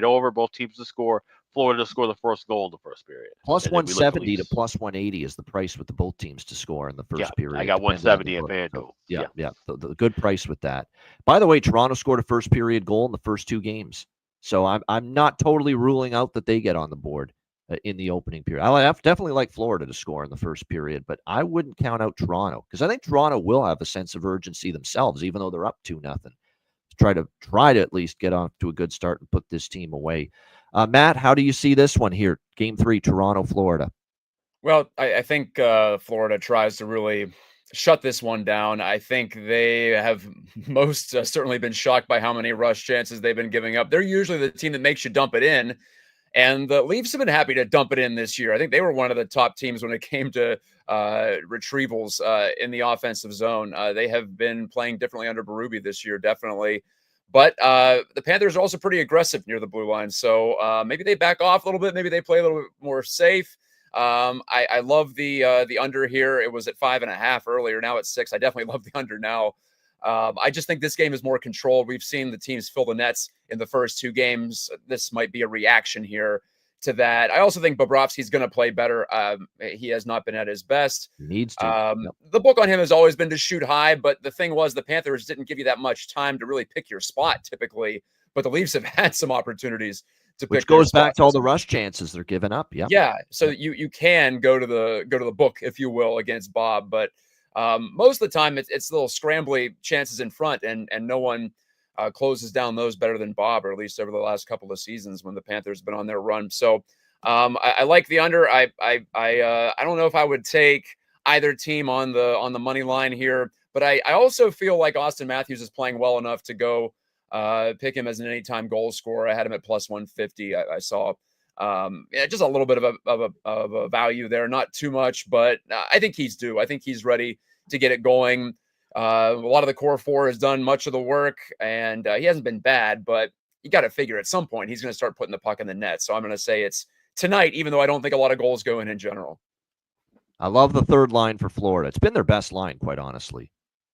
over, both teams to score. Florida to score the first goal in the first period. Plus 170 to plus 180 is the price with the both teams to score in the first period. I got 170 at FanDuel. So, the good price with that. By the way, Toronto scored a first period goal in the first 2 games. So I'm not totally ruling out that they get on the board in the opening period. I definitely like Florida to score in the first period, but I wouldn't count out Toronto, because I think Toronto will have a sense of urgency themselves, even though they're up 2-0. Try to at least get off to a good start and put this team away. Matt, how do you see this one here? Game 3, Toronto, Florida. Well, I think Florida tries to really shut this one down. I think they have most certainly been shocked by how many rush chances they've been giving up. They're usually the team that makes you dump it in, and the Leafs have been happy to dump it in this year. I think they were one of the top teams when it came to retrievals in the offensive zone. They have been playing differently under Berube this year, definitely. But the Panthers are also pretty aggressive near the blue line. So maybe they back off a little bit. Maybe they play a little bit more safe. I love the under here. It was at 5.5 earlier. Now it's 6. I definitely love the under now. I just think this game is more controlled. We've seen the teams fill the nets in the first 2 games. This might be a reaction here to that. I also think Bobrovsky's going to play better. He has not been at his best. He needs to. The book on him has always been to shoot high, but the thing was the Panthers didn't give you that much time to really pick your spot typically, but the Leafs have had some opportopportunities to pick. Which goes back to all the rush chances they're giving up. Yeah. So you can go to the book, if you will, against Bob, but most of the time it's little scrambly chances in front, and no one closes down those better than Bob, or at least over the last couple of seasons when the Panthers have been on their run. So I like the under. I don't know if I would take either team on the money line here, but I also feel like Austin Matthews is playing well enough to go pick him as an anytime goal scorer. I had him at plus 150. I saw just a little bit of a value there, not too much, but I think he's due. I think he's ready to get it going. A lot of the core 4 has done much of the work, and he hasn't been bad, but you got to figure at some point he's going to start putting the puck in the net. So I'm going to say it's tonight, even though I don't think a lot of goals go in general. I love the third line for Florida. It's been their best line, quite honestly.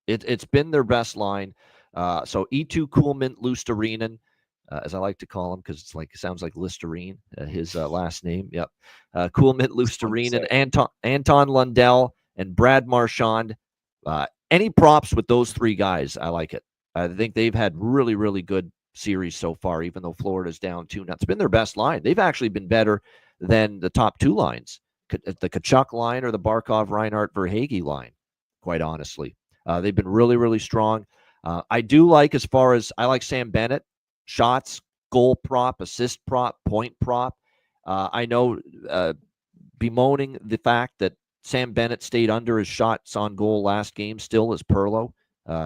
It's been their best line. So E2 Kuhlman, Luostarinen, as I like to call him, because it sounds like Listerine, his last name. Yep. Kuhlman, Luostarinen, Anton Lundell, and Brad Marchand. Any props with those 3 guys, I like it. I think they've had really, really good series so far, even though Florida's down 2-0. It's been their best line. They've actually been better than the top 2 lines, the Tkachuk line or the Barkov, Reinhart, Verhaeghe line, quite honestly. They've been really, really strong. I do like, as far as I like Sam Bennett, shots, goal prop, assist prop, point prop. I know bemoaning the fact that Sam Bennett stayed under his shots on goal last game still as Perlo.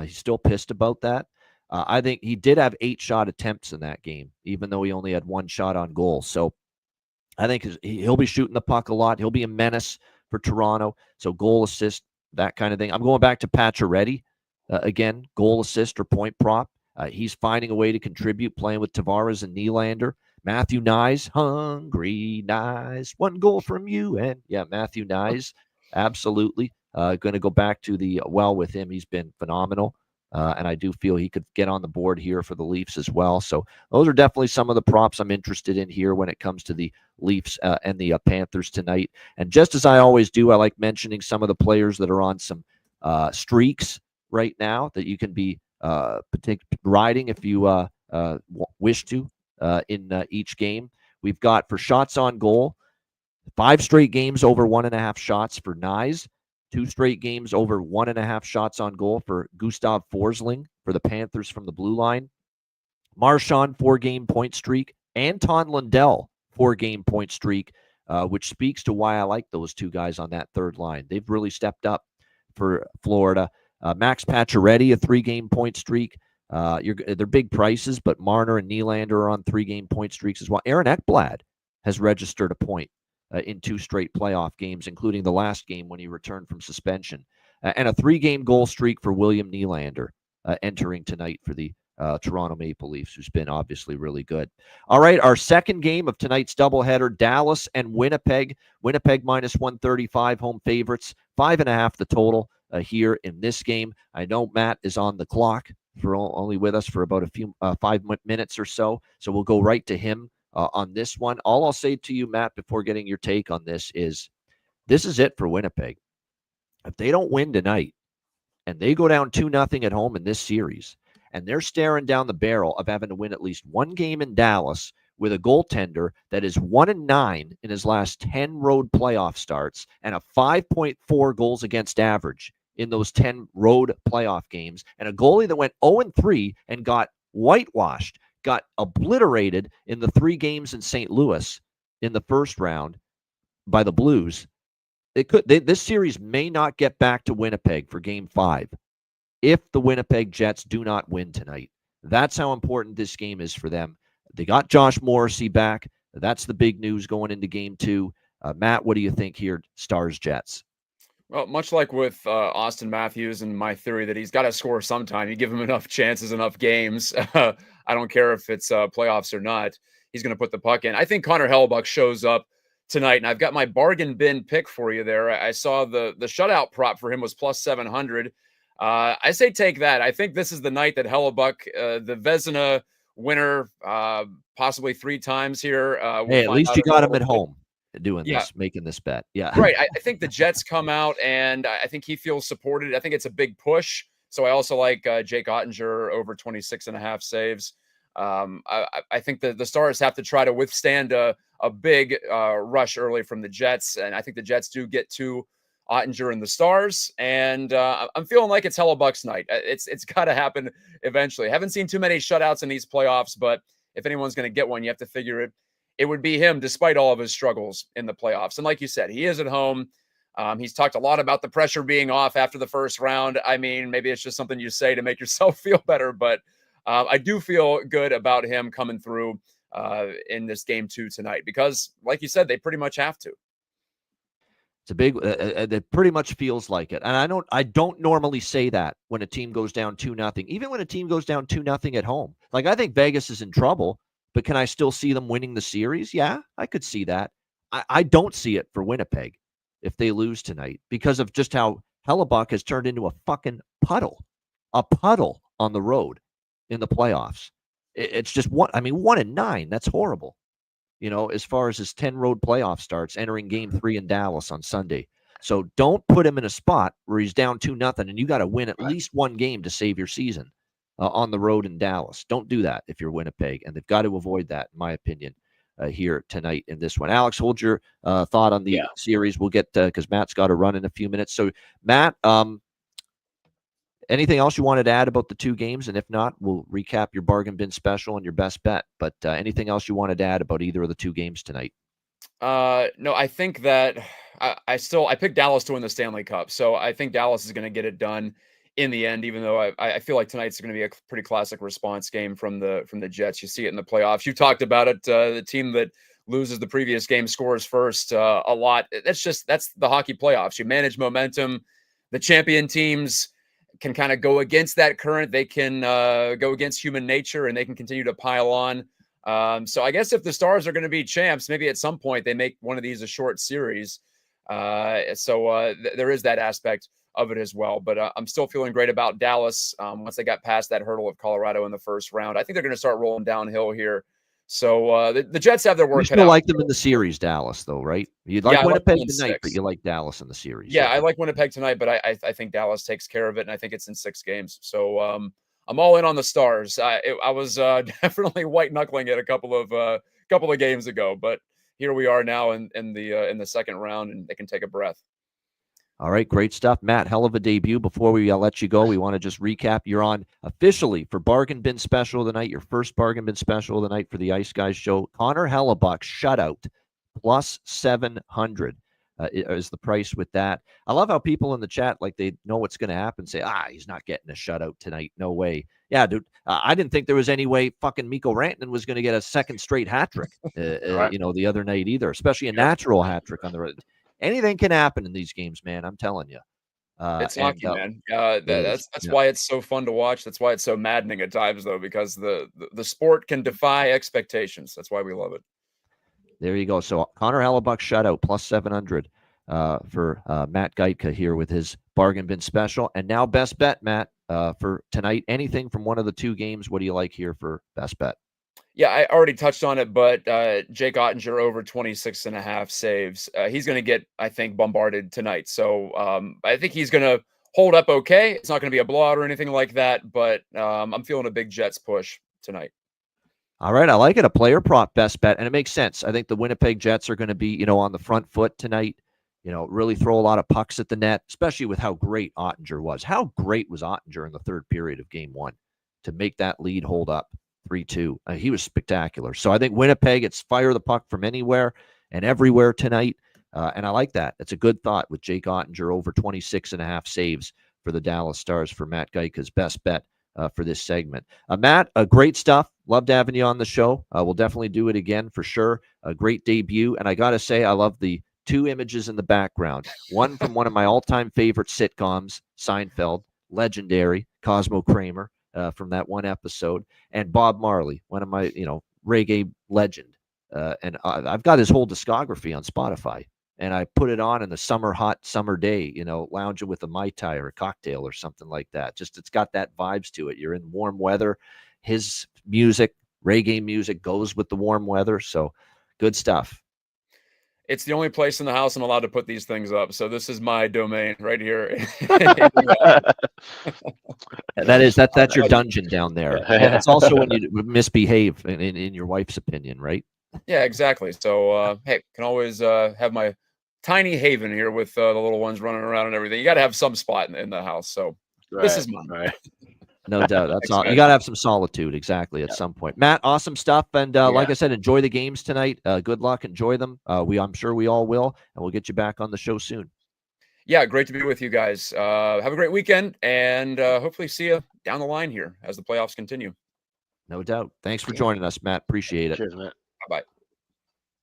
He's still pissed about that. I think he did have 8 shot attempts in that game, even though he only had 1 shot on goal. So I think he'll be shooting the puck a lot. He'll be a menace for Toronto. So goal, assist, that kind of thing. I'm going back to Pacioretty. Again, goal, assist, or point prop. He's finding a way to contribute, playing with Tavares and Nylander. Matthew Nyes, hungry Nyes, 1 goal from you. And yeah, Matthew Nyes, absolutely. Going to go back to the well with him. He's been phenomenal. And I do feel he could get on the board here for the Leafs as well. So those are definitely some of the props I'm interested in here when it comes to the Leafs and the Panthers tonight. And just as I always do, I like mentioning some of the players that are on some streaks right now that you can be riding if you wish to in each game. We've got, for shots on goal, 5 straight games over 1.5 shots for Nyes. 2 straight games over 1.5 shots on goal for Gustav Forsling for the Panthers from the blue line. Marchand, 4-game point streak. Anton Lundell, 4-game point streak, which speaks to why I like those 2 guys on that third line. They've really stepped up for Florida. Max Pacioretty, a 3-game point streak. They're big prices, but Marner and Nylander are on 3-game point streaks as well. Aaron Ekblad has registered a point in 2 straight playoff games, including the last game when he returned from suspension. And a 3-game goal streak for William Nylander entering tonight for the Toronto Maple Leafs, who's been obviously really good. All right, our second game of tonight's doubleheader, Dallas and Winnipeg. Winnipeg minus 135, home favorites, 5.5 the total here in this game. I know Matt is on the clock for only with us for about a few 5 minutes or so we'll go right to him on this one. All I'll say to you, Matt, before getting your take on this is it for Winnipeg. If they don't win tonight and they go down 2-0 at home in this series, and they're staring down the barrel of having to win at least one game in Dallas with a goaltender that is 1-9 in his last 10 road playoff starts and a 5.4 goals against average in those 10 road playoff games, and a goalie that went 0-3 and got whitewashed, got obliterated in the 3 games in St. Louis in the first round by the Blues. This series may not get back to Winnipeg for Game 5 if the Winnipeg Jets do not win tonight. That's how important this game is for them. They got Josh Morrissey back. That's the big news going into Game 2. Matt, what do you think here, Stars-Jets? Well, much like with Austin Matthews and my theory that he's got to score sometime, you give him enough chances, enough games. I don't care if it's playoffs or not. He's going to put the puck in. I think Connor Hellebuck shows up tonight, and I've got my bargain bin pick for you there. I saw the shutout prop for him was plus 700. I say take that. I think this is the night that Hellebuck, the Vezina winner, possibly 3 times here. Hey, at least you got him at home doing this, making this bet. Yeah. Right. I think the Jets come out, and I think he feels supported. I think it's a big push. So I also like Jake Ottinger over 26.5 saves. I think the Stars have to try to withstand a big rush early from the Jets. And I think the Jets do get to Ottinger and the Stars. And I'm feeling like it's Hellebuck's night. It's got to happen eventually. Haven't seen too many shutouts in these playoffs, but if anyone's going to get one, you have to figure it would be him, despite all of his struggles in the playoffs. And like you said, he is at home. He's talked a lot about the pressure being off after the first round. I mean, maybe it's just something you say to make yourself feel better, but I do feel good about him coming through in this Game 2 tonight because, like you said, they pretty much have to. It's a big. It pretty much feels like it, and I don't normally say that when a team goes down 2-0. Even when a team goes down 2-0 at home, like I think Vegas is in trouble, but can I still see them winning the series? Yeah, I could see that. I don't see it for Winnipeg if they lose tonight because of just how Hellebuck has turned into a fucking puddle on the road in the playoffs. It's just 1-9. That's horrible. You know, as far as his 10 road playoff starts, entering Game 3 in Dallas on Sunday. So don't put him in a spot where he's down 2-0 and you got to win at least one game to save your season on the road in Dallas. Don't do that if you're Winnipeg, and they've got to avoid that, in my opinion, here tonight in this one. Alex, hold your thought on the series. We'll get because Matt's got to run in a few minutes. So, Matt, anything else you wanted to add about the 2 games? And if not, we'll recap your bargain bin special and your best bet. But anything else you wanted to add about either of the 2 games tonight? No, I think that I picked Dallas to win the Stanley Cup. So I think Dallas is going to get it done in the end, even though I feel like tonight's going to be a pretty classic response game from the Jets. You see it in the playoffs. You talked about it. The team that loses the previous game scores first a lot. That's the hockey playoffs. You manage momentum. The champion teams can kind of go against that current. They can go against human nature, and they can continue to pile on. So I guess if the Stars are going to be champs, maybe at some point they make one of these a short series. So there is that aspect of it as well. But I'm still feeling great about Dallas once they got past that hurdle of Colorado in the first round. I think they're going to start rolling downhill here. So the Jets have their work. You still like them in the series, Dallas, though, right? You'd like Winnipeg tonight, but you like Dallas in the series. Yeah, I like Winnipeg tonight, but I think Dallas takes care of it, and I think it's in 6 games. So I'm all in on the Stars. I was definitely white knuckling it a couple of games ago, but here we are now in the second round, and they can take a breath. All right, great stuff. Matt, hell of a debut. Before we let you go, we want to just recap. You're on officially for Bargain Bin Special of the night, your first Bargain Bin Special of the night for the Ice Guys show. Connor Hellebuck shutout, plus 700. is the price with that. I love how people in the chat, like they know what's going to happen, say, he's not getting a shutout tonight. No way. Yeah, dude. I didn't think there was any way fucking Mikko Rantanen was going to get a second straight hat trick, Right. the other night either, especially a natural hat trick on the road. Anything can happen in these games, man. I'm telling you. It's hockey, man. That's Yeah. why it's so fun to watch. That's why it's so maddening at times, though, because the sport can defy expectations. That's why we love it. There you go. So Connor Hellebuck shutout plus 700 for Matt Geitka here with his bargain bin special. And now best bet, Matt, for tonight. Anything from one of the two games? What do you like here for best bet? Yeah, I already touched on it, but Jake Ottinger over 26.5 saves. He's going to get, I think, bombarded tonight. So I think he's going to hold up okay. It's not going to be a blowout or anything like that, but I'm feeling a big Jets push tonight. All right, I like it. A player prop best bet, and it makes sense. I think the Winnipeg Jets are going to be, on the front foot tonight. Really throw a lot of pucks at the net, especially with how great Ottinger was. How great was Ottinger in the third period of Game 1 to make that lead hold up 3-2? He was spectacular. So I think Winnipeg, it's fire the puck from anywhere and everywhere tonight, and I like that. It's a good thought with Jake Ottinger over 26.5 saves for the Dallas Stars for Matt Geitka's best bet for this segment. Matt, great stuff. Loved having you on the show. We'll definitely do it again for sure. A great debut. And I got to say, I love the two images in the background. One from one of my all-time favorite sitcoms, Seinfeld, legendary, Cosmo Kramer from that one episode, and Bob Marley, one of my, reggae legend. And I've got his whole discography on Spotify. And I put it on in the hot summer day, lounging with a Mai Tai or a cocktail or something like that. Just it's got that vibes to it. You're in warm weather. His music, reggae music, goes with the warm weather. So good stuff. It's the only place in the house I'm allowed to put these things up. So this is my domain right here. That's your dungeon down there. And it's also when you misbehave, in your wife's opinion, right? Yeah, exactly. So, hey, can always have my tiny haven here with the little ones running around and everything. You got to have some spot in the house. So this is mine. Right. No doubt. That's all. You got to have some solitude, exactly, at some point. Matt, awesome stuff. And like I said, enjoy the games tonight. Good luck. Enjoy them. I'm sure we all will. And we'll get you back on the show soon. Yeah, great to be with you guys. Have a great weekend. And hopefully see you down the line here as the playoffs continue. No doubt. Thanks for joining us, Matt. Appreciate it. Cheers, Matt. Bye-bye.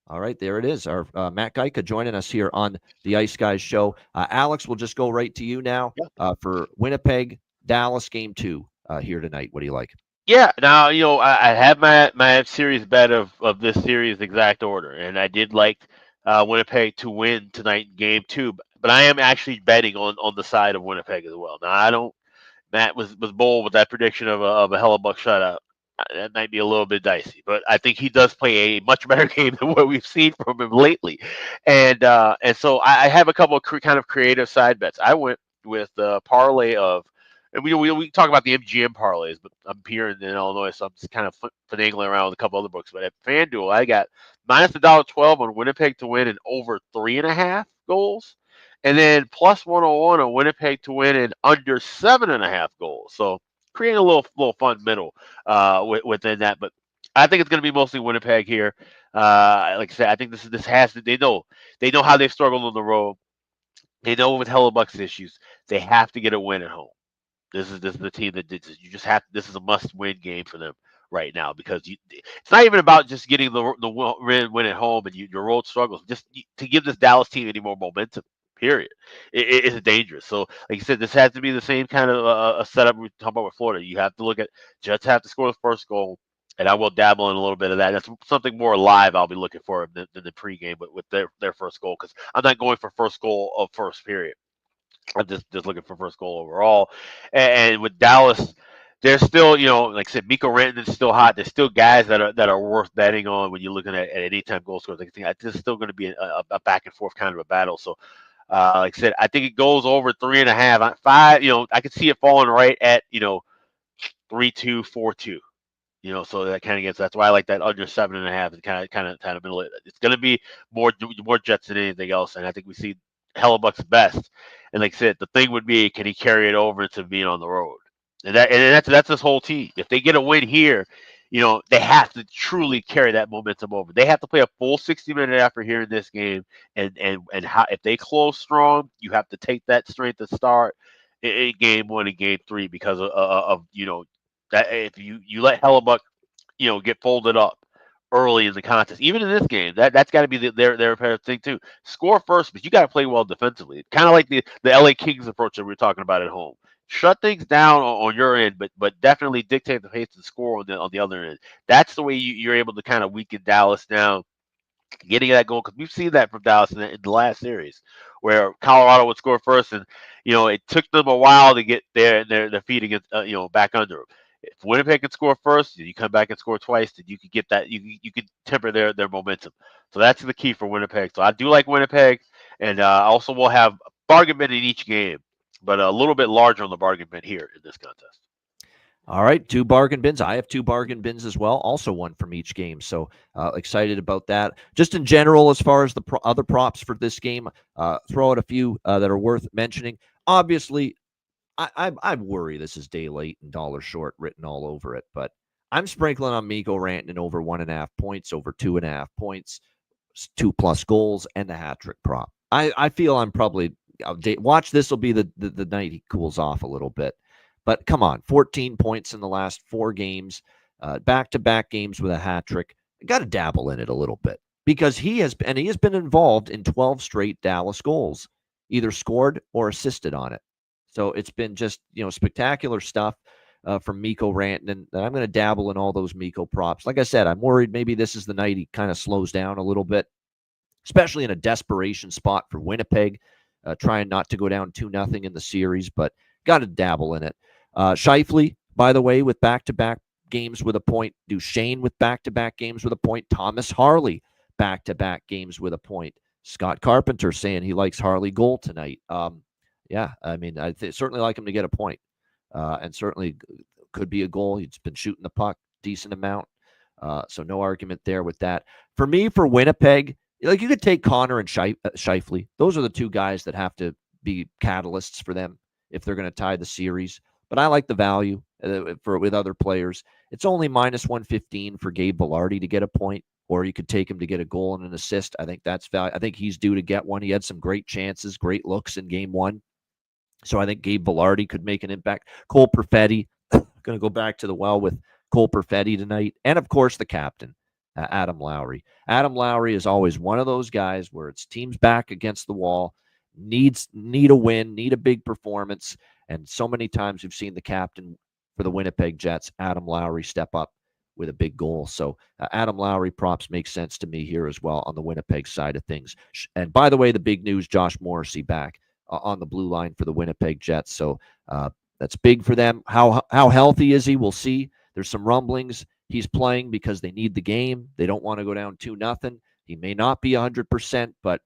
All right, there it is. Our Matt Geitka joining us here on the Ice Guys show. Alex, we'll just go right to you now for Winnipeg, Dallas game 2 here tonight. What do you like? Yeah, now, I have my series bet of this series exact order, and I did like Winnipeg to win tonight in game 2, but I am actually betting on the side of Winnipeg as well. Now, Matt was bold with that prediction of a Hellebuck shutout. That might be a little bit dicey, but I think he does play a much better game than what we've seen from him lately. And so I have a couple of kind of creative side bets. I went with the parlay of, and we talk about the MGM parlays, but I'm here in Illinois, so I'm just kind of finagling around with a couple other books. But at FanDuel, I got minus $1.12 on Winnipeg to win and over 3.5 goals, and then plus 101 on Winnipeg to win and under 7.5 goals. So creating a little fun middle within that, but I think it's going to be mostly Winnipeg here. Like I said, I think this has to. They know how they've struggled on the road. They know with Hellebuck's issues, they have to get a win at home. This is the team that did this. You just have. This is a must-win game for them right now because it's not even about just getting the win at home and your road struggles. Just to give this Dallas team any more momentum. Period. It's dangerous. So, like you said, this has to be the same kind of a setup we talk about with Florida. You have to look at Jets have to score the first goal, and I will dabble in a little bit of that. That's something more live I'll be looking for than the pregame, but with their first goal, because I'm not going for first goal of first period. I'm just looking for first goal overall. And with Dallas, there's still, like I said, Mikko Rantanen's still hot. There's still guys that are worth betting on when you're looking at anytime goal scorers. I think it's still going to be a back and forth kind of a battle. So. Like I said, I think it goes over 3.5, 5. I could see it falling right at 3-2, 4-2. So that kind of gets. That's why I like that under 7.5 and kind of middle. It's going to be more Jets than anything else, and I think we see Hellebuck's best. And like I said, the thing would be, can he carry it over to being on the road? And that's this whole team. If they get a win here, they have to truly carry that momentum over. They have to play a full 60-minute effort here in this game, and how if they close strong, you have to take that strength to start in game 1 and game 3 because of that if you let Hellebuck get folded up early in the contest, even in this game, that's got to be their thing too. Score first, but you got to play well defensively, kind of like the LA Kings approach that we were talking about at home. Shut things down on your end, but definitely dictate the pace and score on the other end. That's the way you're able to kind of weaken Dallas down, getting that goal, because we've seen that from Dallas in the last series, where Colorado would score first, and it took them a while to get their feet against back under them. If Winnipeg can score first, and you come back and score twice, then you could get that. You could temper their momentum. So that's the key for Winnipeg. So I do like Winnipeg, and also we'll have bargain bin in each game, but a little bit larger on the bargain bin here in this contest. All right, 2 bargain bins. I have 2 bargain bins as well, also one from each game. So excited about that. Just in general, as far as the other props for this game, throw out a few that are worth mentioning. Obviously, I worry this is day late and dollar short written all over it, but I'm sprinkling on Mikko Rantanen over 1.5 points, over 2.5 points, 2+ goals, and the hat trick prop. I feel I'm probably watch. This will be the night he cools off a little bit. But come on, 14 points in the last 4 games, back-to-back games with a hat trick. Got to dabble in it a little bit because he has been involved in 12 straight Dallas goals, either scored or assisted on it. So it's been just spectacular stuff from Mikko Rantanen. I'm going to dabble in all those Mikko props. Like I said, I'm worried maybe this is the night he kind of slows down a little bit, especially in a desperation spot for Winnipeg, trying not to go down 2-0 in the series, but got to dabble in it. Scheifele, by the way, with back-to-back games with a point. Duchesne with back-to-back games with a point. Thomas Harley, back-to-back games with a point. Scott Carpenter saying he likes Harley goal tonight. Yeah, I mean, I certainly like him to get a point, and certainly could be a goal. He's been shooting the puck decent amount, so no argument there with that. For me, for Winnipeg, you could take Connor and Scheifele. Those are the 2 guys that have to be catalysts for them if they're going to tie the series. But I like the value with other players. It's only -115 for Gabe Vilardi to get a point, or you could take him to get a goal and an assist. I think that's value. I think he's due to get one. He had some great chances, great looks in game 1. So I think Gabe Vilardi could make an impact. Cole Perfetti, going to go back to the well with Cole Perfetti tonight. And, of course, the captain, Adam Lowry. Adam Lowry is always one of those guys where it's team's back against the wall, need a win, need a big performance. And so many times we've seen the captain for the Winnipeg Jets, Adam Lowry, step up with a big goal. So Adam Lowry props make sense to me here as well on the Winnipeg side of things. And by the way, the big news, Josh Morrissey back on the blue line for the Winnipeg Jets. So that's big for them. How healthy is he? We'll see. There's some rumblings. He's playing because they need the game. They don't want to go down 2-0. He may not be 100%, but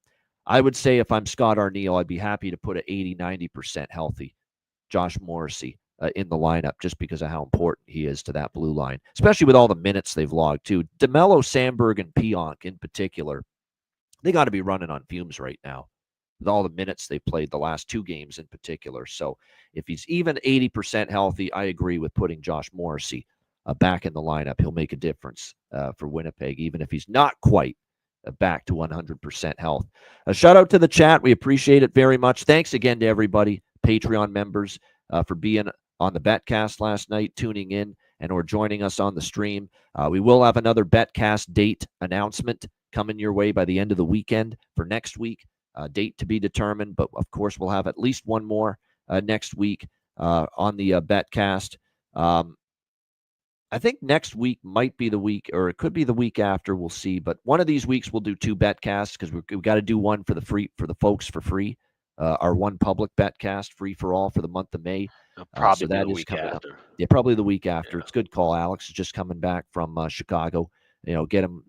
I would say if I'm Scott Arniel, I'd be happy to put an 80-90% healthy Josh Morrissey in the lineup just because of how important he is to that blue line, especially with all the minutes they've logged too. DeMello, Sandberg, and Pionk in particular, they got to be running on fumes right now with all the minutes they played the last 2 games in particular. So if he's even 80% healthy, I agree with putting Josh Morrissey back in the lineup. He'll make a difference for Winnipeg, even if he's not quite back to 100% health. A shout out to the chat. We appreciate it very much. Thanks again to everybody, Patreon members, for being on the Betcast last night, tuning in, and or joining us on the stream. We will have another Betcast date announcement coming your way by the end of the weekend for next week. Date to be determined, but of course we'll have at least one more next week on the Betcast. I think next week might be the week, or it could be the week after. We'll see. But one of these weeks we'll do 2 Betcasts because we've got to do one for the folks for free. Our one public Betcast, free for all for the month of May. Probably so that the is week coming after. up. Yeah, probably the week after. Yeah. It's a good call. Alex is just coming back from Chicago. Get him,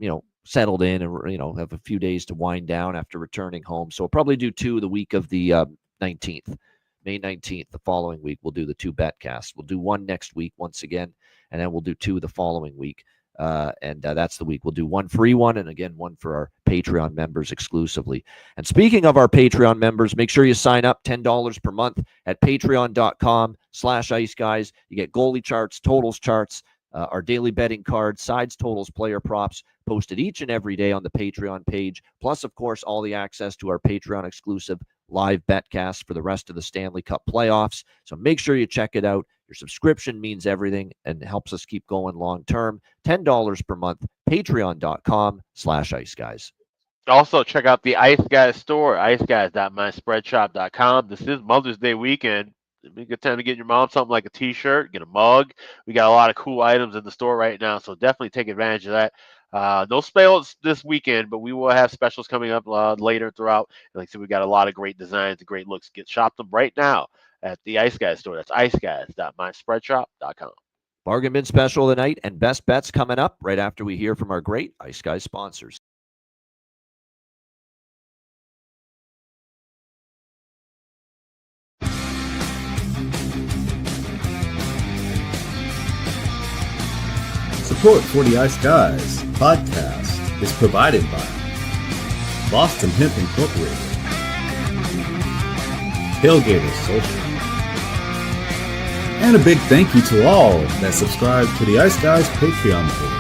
settled in and, have a few days to wind down after returning home. So we'll probably do 2 the week of the 19th. May 19th, the following week, we'll do the 2 Betcasts. We'll do 1 next week once again, and then we'll do 2 the following week. And that's the week. We'll do 1 free one, and again, 1 for our Patreon members exclusively. And speaking of our Patreon members, make sure you sign up, $10 per month at patreon.com/iceguys. You get goalie charts, totals charts, our daily betting cards, sides, totals, player props posted each and every day on the Patreon page. Plus, of course, all the access to our Patreon exclusive live betcast for the rest of the Stanley Cup playoffs. So make sure you check it out. Your subscription means everything and helps us keep going long term. $10 per month, patreon.com/iceguys. Also, check out the Ice Guys store, iceguys.myspreadshop.com. This is Mother's Day weekend. It'd be a good time to get your mom something like a t-shirt, get a mug. We got a lot of cool items in the store right now, so definitely take advantage of that. No sales this weekend, but we will have specials coming up later throughout. And like I said, we got a lot of great designs and great looks. Shop them right now at the Ice Guys store. That's iceguys.myspreadshop.com. Bargain bin special of the night and best bets coming up right after we hear from our great Ice Guys sponsors. Support for the Ice Guys podcast is provided by Boston Hemp Incorporated, Tailgaters Social, and a big thank you to all that subscribe to the Ice Guys Patreon page.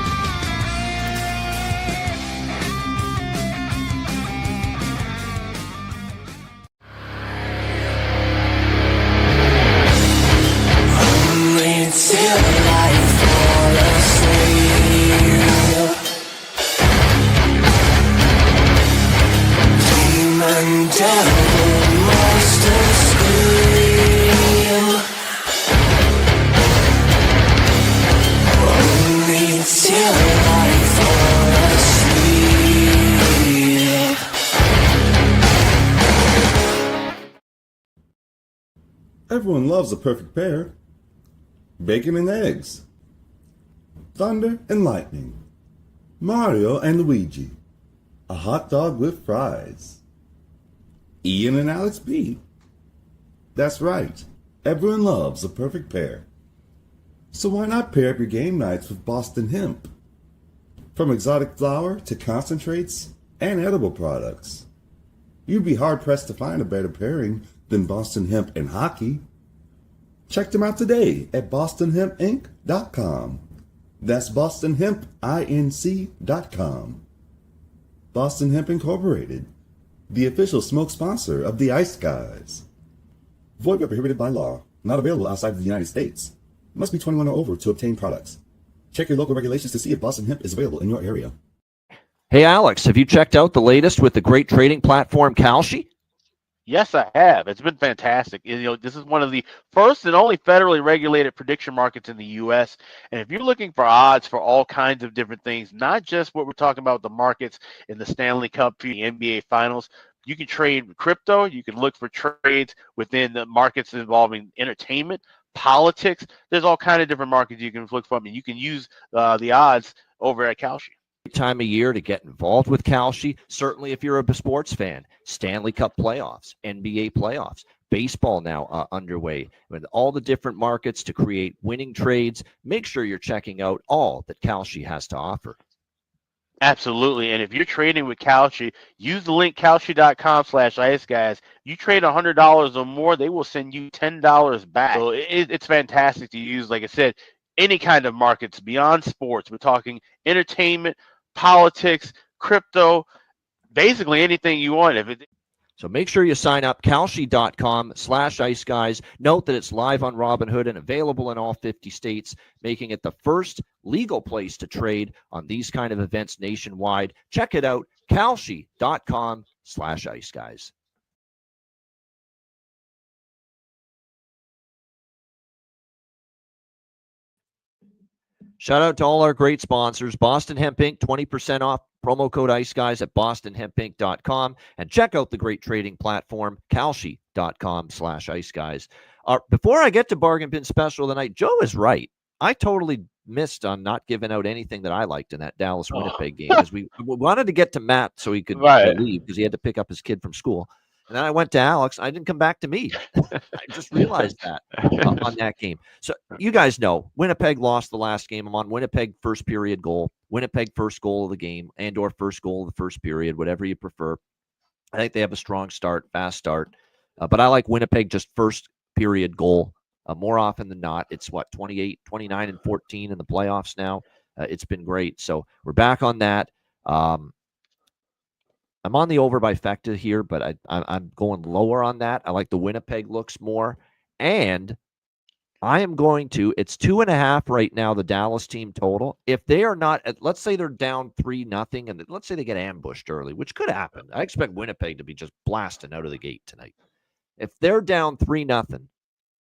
Everyone loves a perfect pair. Bacon and eggs. Thunder and lightning. Mario and Luigi. A hot dog with fries. Ian and Alex B. That's right. Everyone loves a perfect pair. So why not pair up your game nights with Boston Hemp? From exotic flower to concentrates and edible products. You'd be hard-pressed to find a better pairing than Boston Hemp and hockey. Check them out today at bostonhempinc.com. That's bostonhempinc.com. Boston Hemp Incorporated, the official smoke sponsor of the Ice Guys. Void where prohibited by law. Not available outside of the United States. Must be 21 or over to obtain products. Check your local regulations to see if Boston Hemp is available in your area. Hey, Alex, have you checked out the latest with the great trading platform Kalshi? Yes, I have. It's been fantastic. This is one of the first and only federally regulated prediction markets in the U.S. And if you're looking for odds for all kinds of different things, not just what we're talking about, the markets in the Stanley Cup, the NBA Finals, you can trade crypto. You can look for trades within the markets involving entertainment, politics. There's all kinds of different markets you can look for. And you can use the odds over at Kalshi. Time of year to get involved with Kalshi. Certainly if you're a sports fan, Stanley Cup playoffs, NBA playoffs, baseball now underway, with all the different markets to create winning trades. Make sure you're checking out all that Kalshi has to offer. Absolutely. And if you're trading with Kalshi, use the link kalshi.com/iceguys. You trade $100 or more, they will send you $10 back. So it's fantastic to use. Like I said, any kind of markets beyond sports. We're talking entertainment, politics, crypto, basically anything you want. So make sure you sign up, kalshi.com/iceguys. Note that it's live on Robinhood and available in all 50 states, making it the first legal place to trade on these kind of events nationwide. Check it out, kalshi.com/iceguys. Shout out to all our great sponsors. Boston Hemp Inc., 20% off, promo code IceGuys at bostonhempinc.com. And check out the great trading platform, kalshi.com/iceguys. Before I get to Bargain Bin Special tonight, Joe is right. I totally missed on not giving out anything that I liked in that Dallas-Winnipeg game, because we wanted to get to Matt so he could leave because he had to pick up his kid from school. And then I went to Alex. I didn't come back to me. I just realized that on that game. So you guys know Winnipeg lost the last game. I'm on Winnipeg first period goal, Winnipeg first goal of the game, and or first goal of the first period, whatever you prefer. I think they have a strong start, fast start. But I like Winnipeg just first period goal More often than not, it's 28, 29, and 14 in the playoffs now. It's been great. So we're back on that. I'm on the over by Fecta here, but I'm going lower on that. I like the Winnipeg looks more. And I am going to, it's 2.5 right now, the Dallas team total. If they are not, let's say they're down 3-0, and let's say they get ambushed early, which could happen. I expect Winnipeg to be just blasting out of the gate tonight. If they're down 3-0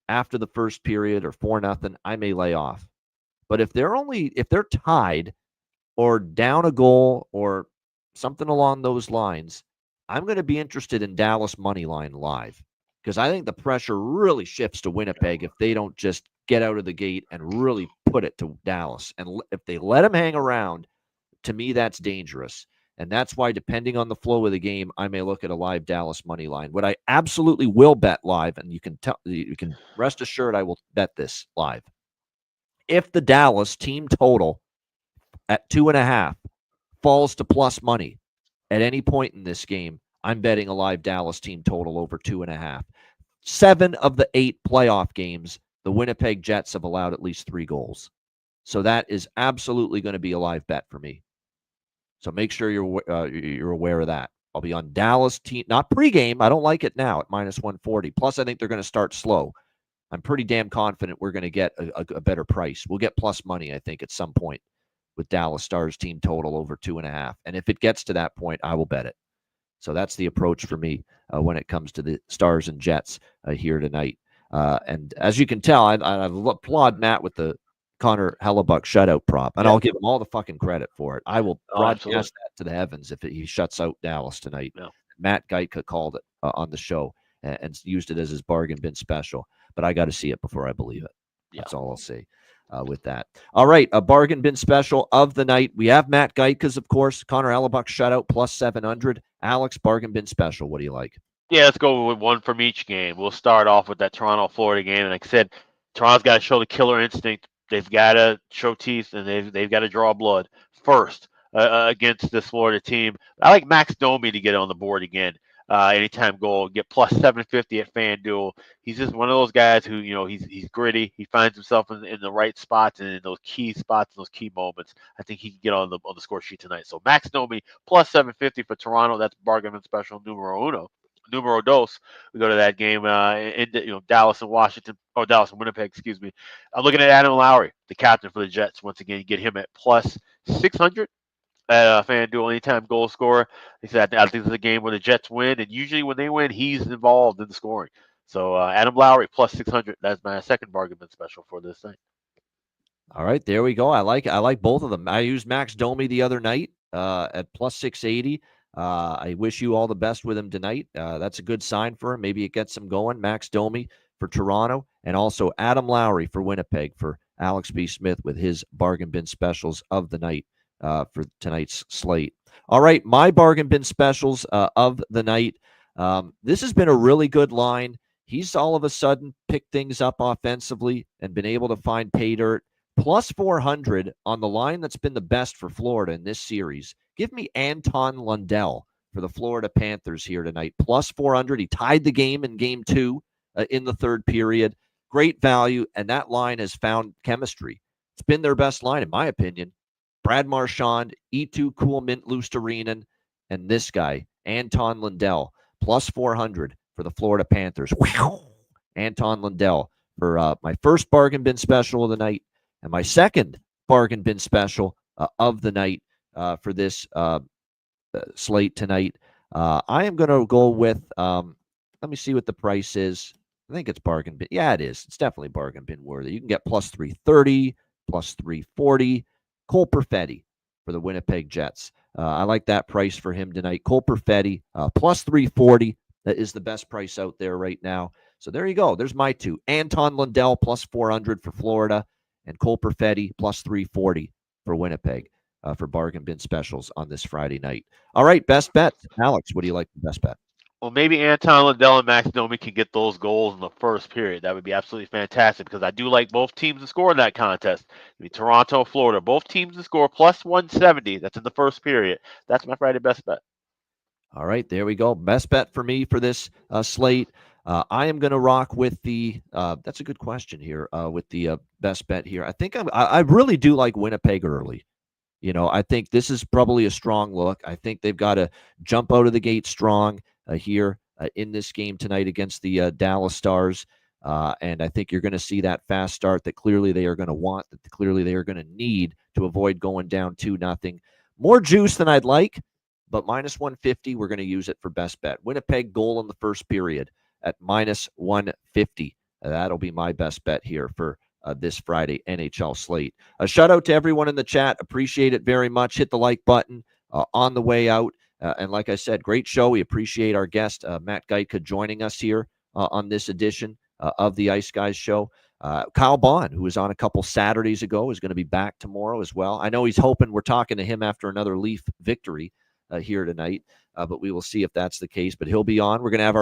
after the first period or 4-0, I may lay off. But if they're tied or down a goal or something along those lines, I'm going to be interested in Dallas money line live, because I think the pressure really shifts to Winnipeg if they don't just get out of the gate and really put it to Dallas. And if they let them hang around, to me, that's dangerous. And that's why, depending on the flow of the game, I may look at a live Dallas money line. What I absolutely will bet live, and you can rest assured I will bet this live. If the Dallas team total at 2.5 falls to plus money at any point in this game, I'm betting a live Dallas team total over 2.5. 7 of the 8 playoff games, the Winnipeg Jets have allowed at least 3 goals. So that is absolutely going to be a live bet for me. So make sure you're aware of that. I'll be on Dallas team, not pregame. I don't like it now at minus 140. Plus, I think they're going to start slow. I'm pretty damn confident we're going to get a better price. We'll get plus money, I think, at some point with Dallas Stars team total over 2.5. And if it gets to that point, I will bet it. So that's the approach for me when it comes to the Stars and Jets here tonight. And as you can tell, I applaud Matt with the Connor Hellebuck shutout prop, and I'll give him all the fucking credit for it. I will broadcast that to the heavens if he shuts out Dallas tonight. No. Matt Geitka called it on the show and used it as his bargain bin special, but I got to see it before I believe it. That's all I'll say with that. All right, a bargain bin special of the night. We have Matt Geitka's, of course, Connor Hellebuck shutout plus 700. Alex, bargain bin special. What do you like? Yeah, let's go with one from each game. We'll start off with that Toronto-Florida game. And like I said, Toronto's got to show the killer instinct. They've got to show teeth, and they've got to draw blood first against this Florida team. I like Max Domi to get on the board again. Anytime goal, get plus 750 at FanDuel. He's just one of those guys who, he's gritty. He finds himself in the right spots and in those key spots, those key moments. I think he can get on the score sheet tonight. So Max Domi plus 750 for Toronto. That's bargain special numero dos. We go to that game in Dallas and Washington, or Dallas and Winnipeg, excuse me. I'm looking at Adam Lowry, the captain for the Jets. Once again, you get him at plus 600 at FanDuel, anytime goal scorer. He said, I think this is a game where the Jets win, and usually when they win, he's involved in the scoring. So Adam Lowry plus 600. That's my second bargain bin special for this thing. All right, there we go. I like both of them. I used Max Domi the other night at plus 680. I wish you all the best with him tonight. That's a good sign for him. Maybe it gets him going. Max Domi for Toronto, and also Adam Lowry for Winnipeg for Alex B. Smith with his bargain bin specials of the night for tonight's slate. All right, my bargain bin specials of the night. This has been a really good line. He's all of a sudden picked things up offensively and been able to find pay dirt. Plus 400 on the line that's been the best for Florida in this series. Give me Anton Lundell for the Florida Panthers here tonight. Plus 400. He tied the game in game 2 in the third period. Great value, and that line has found chemistry. It's been their best line, in my opinion. Brad Marchand, Eetu Kulmint-Luostarinen, and this guy, Anton Lundell. Plus 400 for the Florida Panthers. Anton Lundell for my first bargain bin special of the night. And my second bargain bin special of the night for this slate tonight, I am going to go with, let me see what the price is. I think it's bargain bin. Yeah, it is. It's definitely bargain bin worthy. You can get plus 330, plus 340. Cole Perfetti for the Winnipeg Jets. I like that price for him tonight. Cole Perfetti, plus 340. That is the best price out there right now. So there you go. There's my two. Anton Lundell, plus 400 for Florida. And Cole Perfetti plus 340 for Winnipeg for bargain bin specials on this Friday night. All right, best bet. Alex, what do you like for best bet? Well, maybe Anton Lundell and Max Domi can get those goals in the first period. That would be absolutely fantastic because I do like both teams to score in that contest. Toronto, Florida, both teams to score plus 170. That's in the first period. That's my Friday best bet. All right, there we go. Best bet for me for this slate. I am going to rock with the. That's a good question here. With the best bet here, I think I really do like Winnipeg early. I think this is probably a strong look. I think they've got to jump out of the gate strong here in this game tonight against the Dallas Stars. And I think you're going to see that fast start that clearly they are going to want, that clearly they are going to need to avoid going down 2-0. More juice than I'd like, but minus 150, we're going to use it for best bet. Winnipeg goal in the first period at minus 150. That'll be my best bet here for this Friday NHL slate. A shout out to everyone in the chat. Appreciate it very much. Hit the like button on the way out. And like I said, great show. We appreciate our guest, Matt Geitka, joining us here on this edition of the Ice Guys show. Kyle Bond, who was on a couple Saturdays ago, is going to be back tomorrow as well. I know he's hoping we're talking to him after another Leaf victory here tonight, but we will see if that's the case. But he'll be on. We're going to have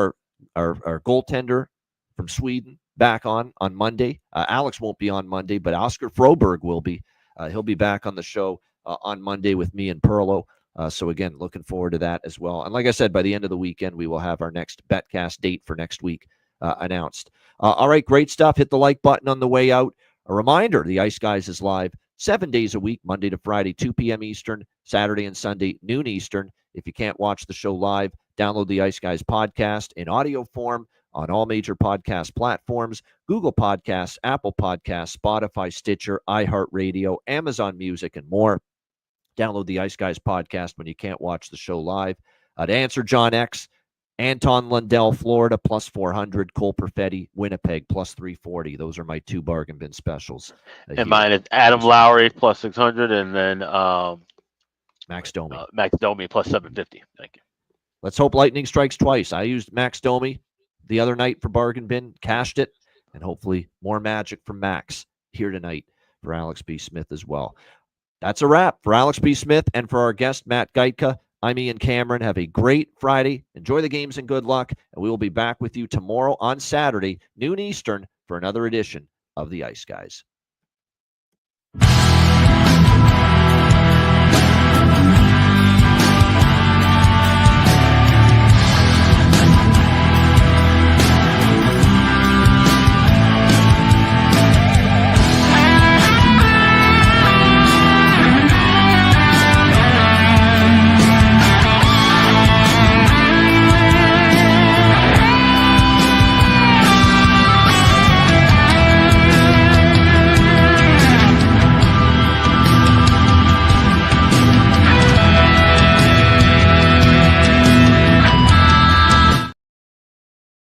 our goaltender from Sweden back on Monday. Alex won't be on Monday, but Oscar Froberg will be. He'll be back on the show on Monday with me and Perlo. So again, looking forward to that as well. And like I said, by the end of the weekend, we will have our next Betcast date for next week announced. All right, great stuff. Hit the like button on the way out. A reminder, the Ice Guys is live 7 days a week, Monday to Friday, 2 p.m. Eastern, Saturday and Sunday, noon Eastern. If you can't watch the show live, download the Ice Guys podcast in audio form on all major podcast platforms: Google Podcasts, Apple Podcasts, Spotify, Stitcher, iHeartRadio, Amazon Music, and more. Download the Ice Guys podcast when you can't watch the show live. To answer John X, Anton Lundell, Florida, plus 400. Cole Perfetti, Winnipeg, plus 340. Those are my two bargain bin specials. And mine is Adam Lowry, plus 600, and then Max Domi. Max Domi, plus 750. Thank you. Let's hope lightning strikes twice. I used Max Domi the other night for bargain bin, cashed it, and hopefully more magic from Max here tonight for Alex B. Smith as well. That's a wrap for Alex B. Smith and for our guest, Matt Geitka. I'm Ian Cameron. Have a great Friday. Enjoy the games and good luck. And we will be back with you tomorrow on Saturday, noon Eastern, for another edition of the Ice Guys.